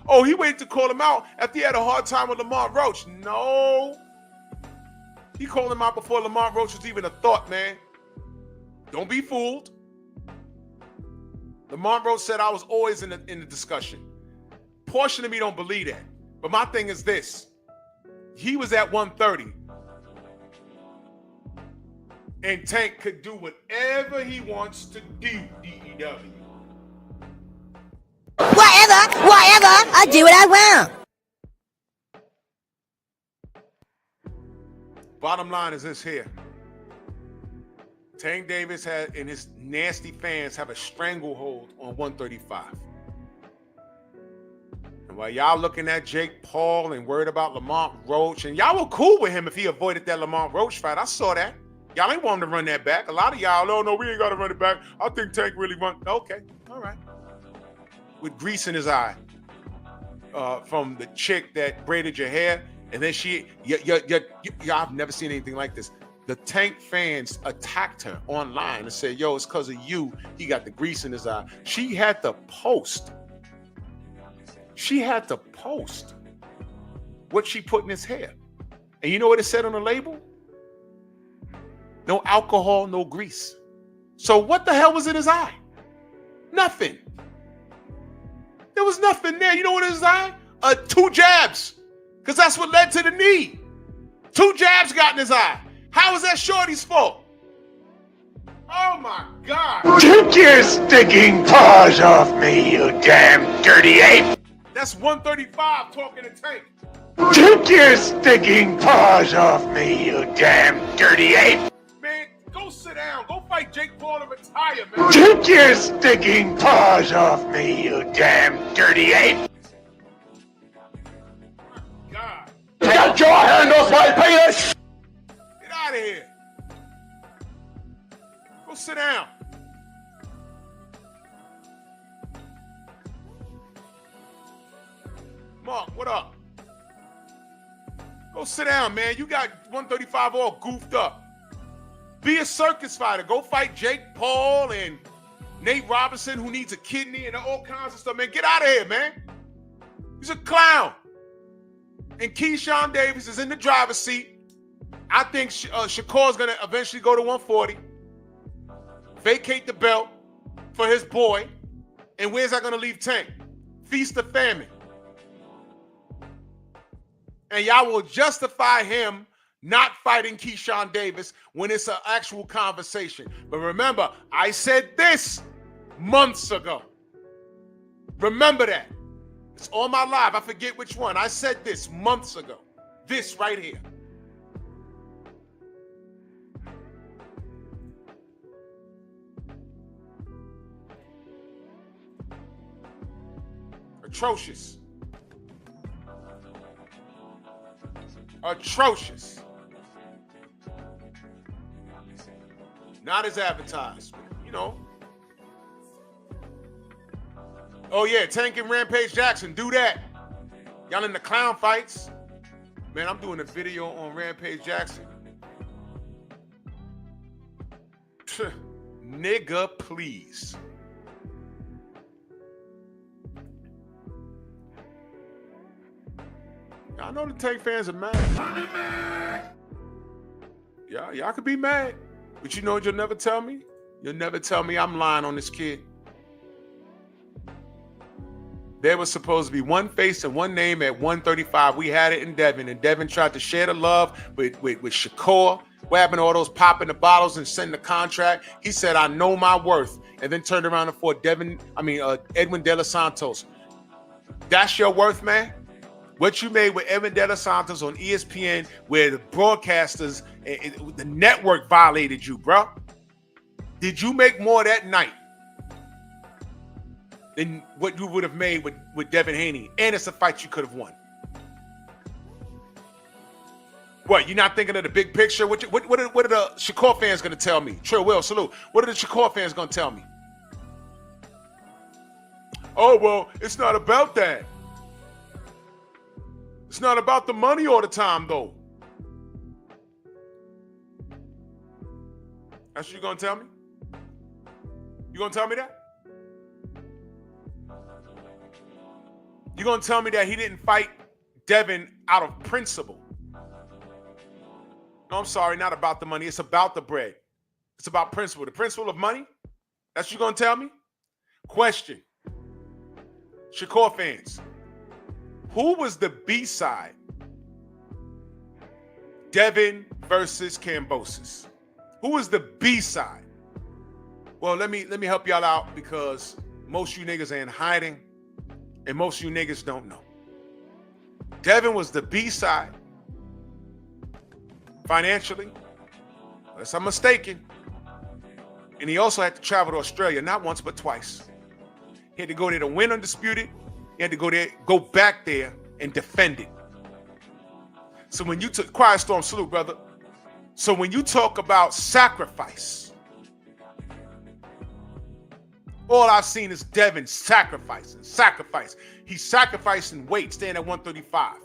Oh, he waited to call him out after he had a hard time with Lamont Roach. No. He called him out before Lamont Roach was even a thought, man. Don't be fooled. Lamont Roach said I was always in the discussion. Portion of me don't believe that. But my thing is this. He was at 130. And Tank could do whatever he wants to do, DEW. Whatever, I do what I want. Bottom line is this here. Tank Davis and his nasty fans have a stranglehold on 135. And while y'all looking at Jake Paul and worried about Lamont Roach, and y'all were cool with him if he avoided that Lamont Roach fight. I saw that. Y'all ain't want him to run that back. A lot of y'all, oh no, we ain't got to run it back. I think Tank really run. Okay, all right. With grease in his eye. from the chick that braided your hair, and then I've never seen anything like this. The Tank fans attacked her online and said, yo, it's because of you. He got the grease in his eye. She had to post what she put in his hair. And you know what it said on the label? No alcohol, no grease. So what the hell was in his eye? Nothing. There was nothing there. You know what in his eye? 2 jabs. Because that's what led to the knee. 2 jabs got in his eye. How is that Shorty's fault? Oh my God. Take your stinking paws off me, you damn dirty ape. That's 135 talking to Tank. Take your stinking paws off me, you damn dirty ape. Man, go sit down. Go fight Jake Paul and retire, man. Take your stinking paws off me, you damn dirty ape. God. Get your hand off my penis! Get out of here. Go sit down. Mark, what up? Go sit down, man. You got 135 all goofed up. Be a circus fighter. Go fight Jake Paul and Nate Robinson, who needs a kidney and all kinds of stuff, man. Get out of here, man. He's a clown. And Keyshawn Davis is in the driver's seat. I think Shakur's going to eventually go to 140, vacate the belt for his boy. And where's that going to leave Tank? Feast or famine. And y'all will justify him not fighting Keyshawn Davis when it's an actual conversation. But remember, I said this months ago. Remember that. It's on my live. I forget which one. I said this months ago. This right here. Atrocious. Atrocious. Not as advertised, you know. Oh yeah, Tank and Rampage Jackson, do that. Y'all in the clown fights. Man, I'm doing a video on Rampage Jackson. Nigga, please. I know the Tank fans are mad. Y'all could be mad. But you know what you'll never tell me? You'll never tell me I'm lying on this kid. There was supposed to be one face and one name at 135. We had it in Devin, and Devin tried to share the love with Shakur. What happened to all those popping the bottles and sending the contract? He said, I know my worth, and then turned around and fought Edwin De Los Santos. That's your worth, man? What you made with Edwin De Los Santos on ESPN, where the broadcasters, the network violated you, bro. Did you make more that night than what you would have made with Devin Haney? And it's a fight you could have won. What, you're not thinking of the big picture? What are the Shakur fans going to tell me? Trill Will, salute. What are the Shakur fans going to tell me? Oh, well, it's not about that. It's not about the money all the time, though. That's what you're going to tell me? You going to tell me that? You're going to tell me that he didn't fight Devin out of principle? No, I'm sorry, not about the money. It's about the bread. It's about principle. The principle of money? That's what you're going to tell me? Question. Shakur fans. Who was the B-side? Devin versus Kambosos. Who was the B-side? Well, let me help y'all out, because most of you niggas are in hiding and most of you niggas don't know. Devin was the B-side financially, unless I'm mistaken. And he also had to travel to Australia, not once but twice. He had to go there to win Undisputed. He had to go back there and defend it. So when you took Quiet Storm, salute, brother. So when you talk about sacrifice, All I've seen is Devin sacrifice. He's sacrificing weight, staying at 135.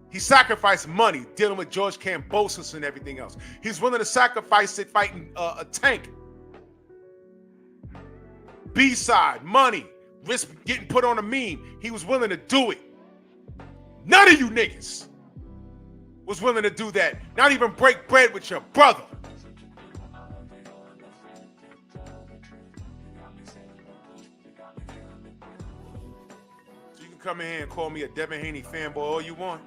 He sacrificed money, dealing with George Kambosos and everything else. He's willing to sacrifice it fighting a Tank. B-side, money, risk getting put on a meme. He was willing to do it. None of you niggas was willing to do that. Not even break bread with your brother. So you can come in here and call me a Devin Haney fanboy all you want.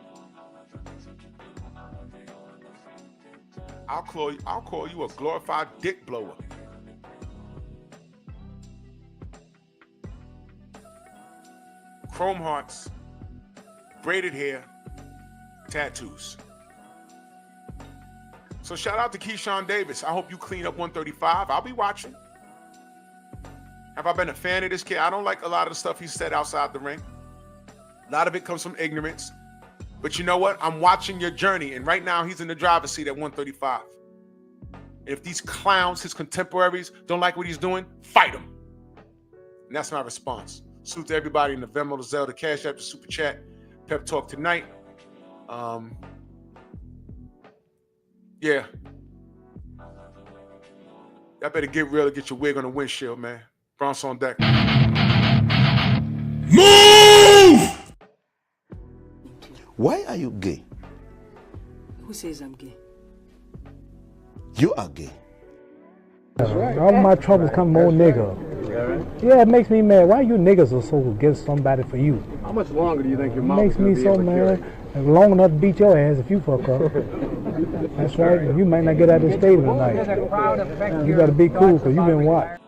I'll call you a glorified dick blower. Chrome hearts, braided hair, tattoos. So shout out to Keyshawn Davis. I hope you clean up 135. I'll be watching. Have I been a fan of this kid? I don't like a lot of the stuff he said outside the ring. A lot of it comes from ignorance. But you know what? I'm watching your journey, and right now he's in the driver's seat at 135. And if these clowns, his contemporaries, don't like what he's doing, fight him. And that's my response. Salute to everybody in the Venmo, the Zelle, the Cash App, the Super Chat, Pep Talk tonight. Yeah. Y'all better get real and get your wig on the windshield, man. Bronx on deck. Move! Why are you gay? Who says I'm gay? You are gay. That's right. All my troubles come more nigga. Yeah, it makes me mad. Why you niggas are so against somebody for you? How much longer do you think your mom makes me so mad. Long enough to beat your ass if you fuck up. That's right. You might not get out of the stadium tonight. You gotta be cool because you've been watched.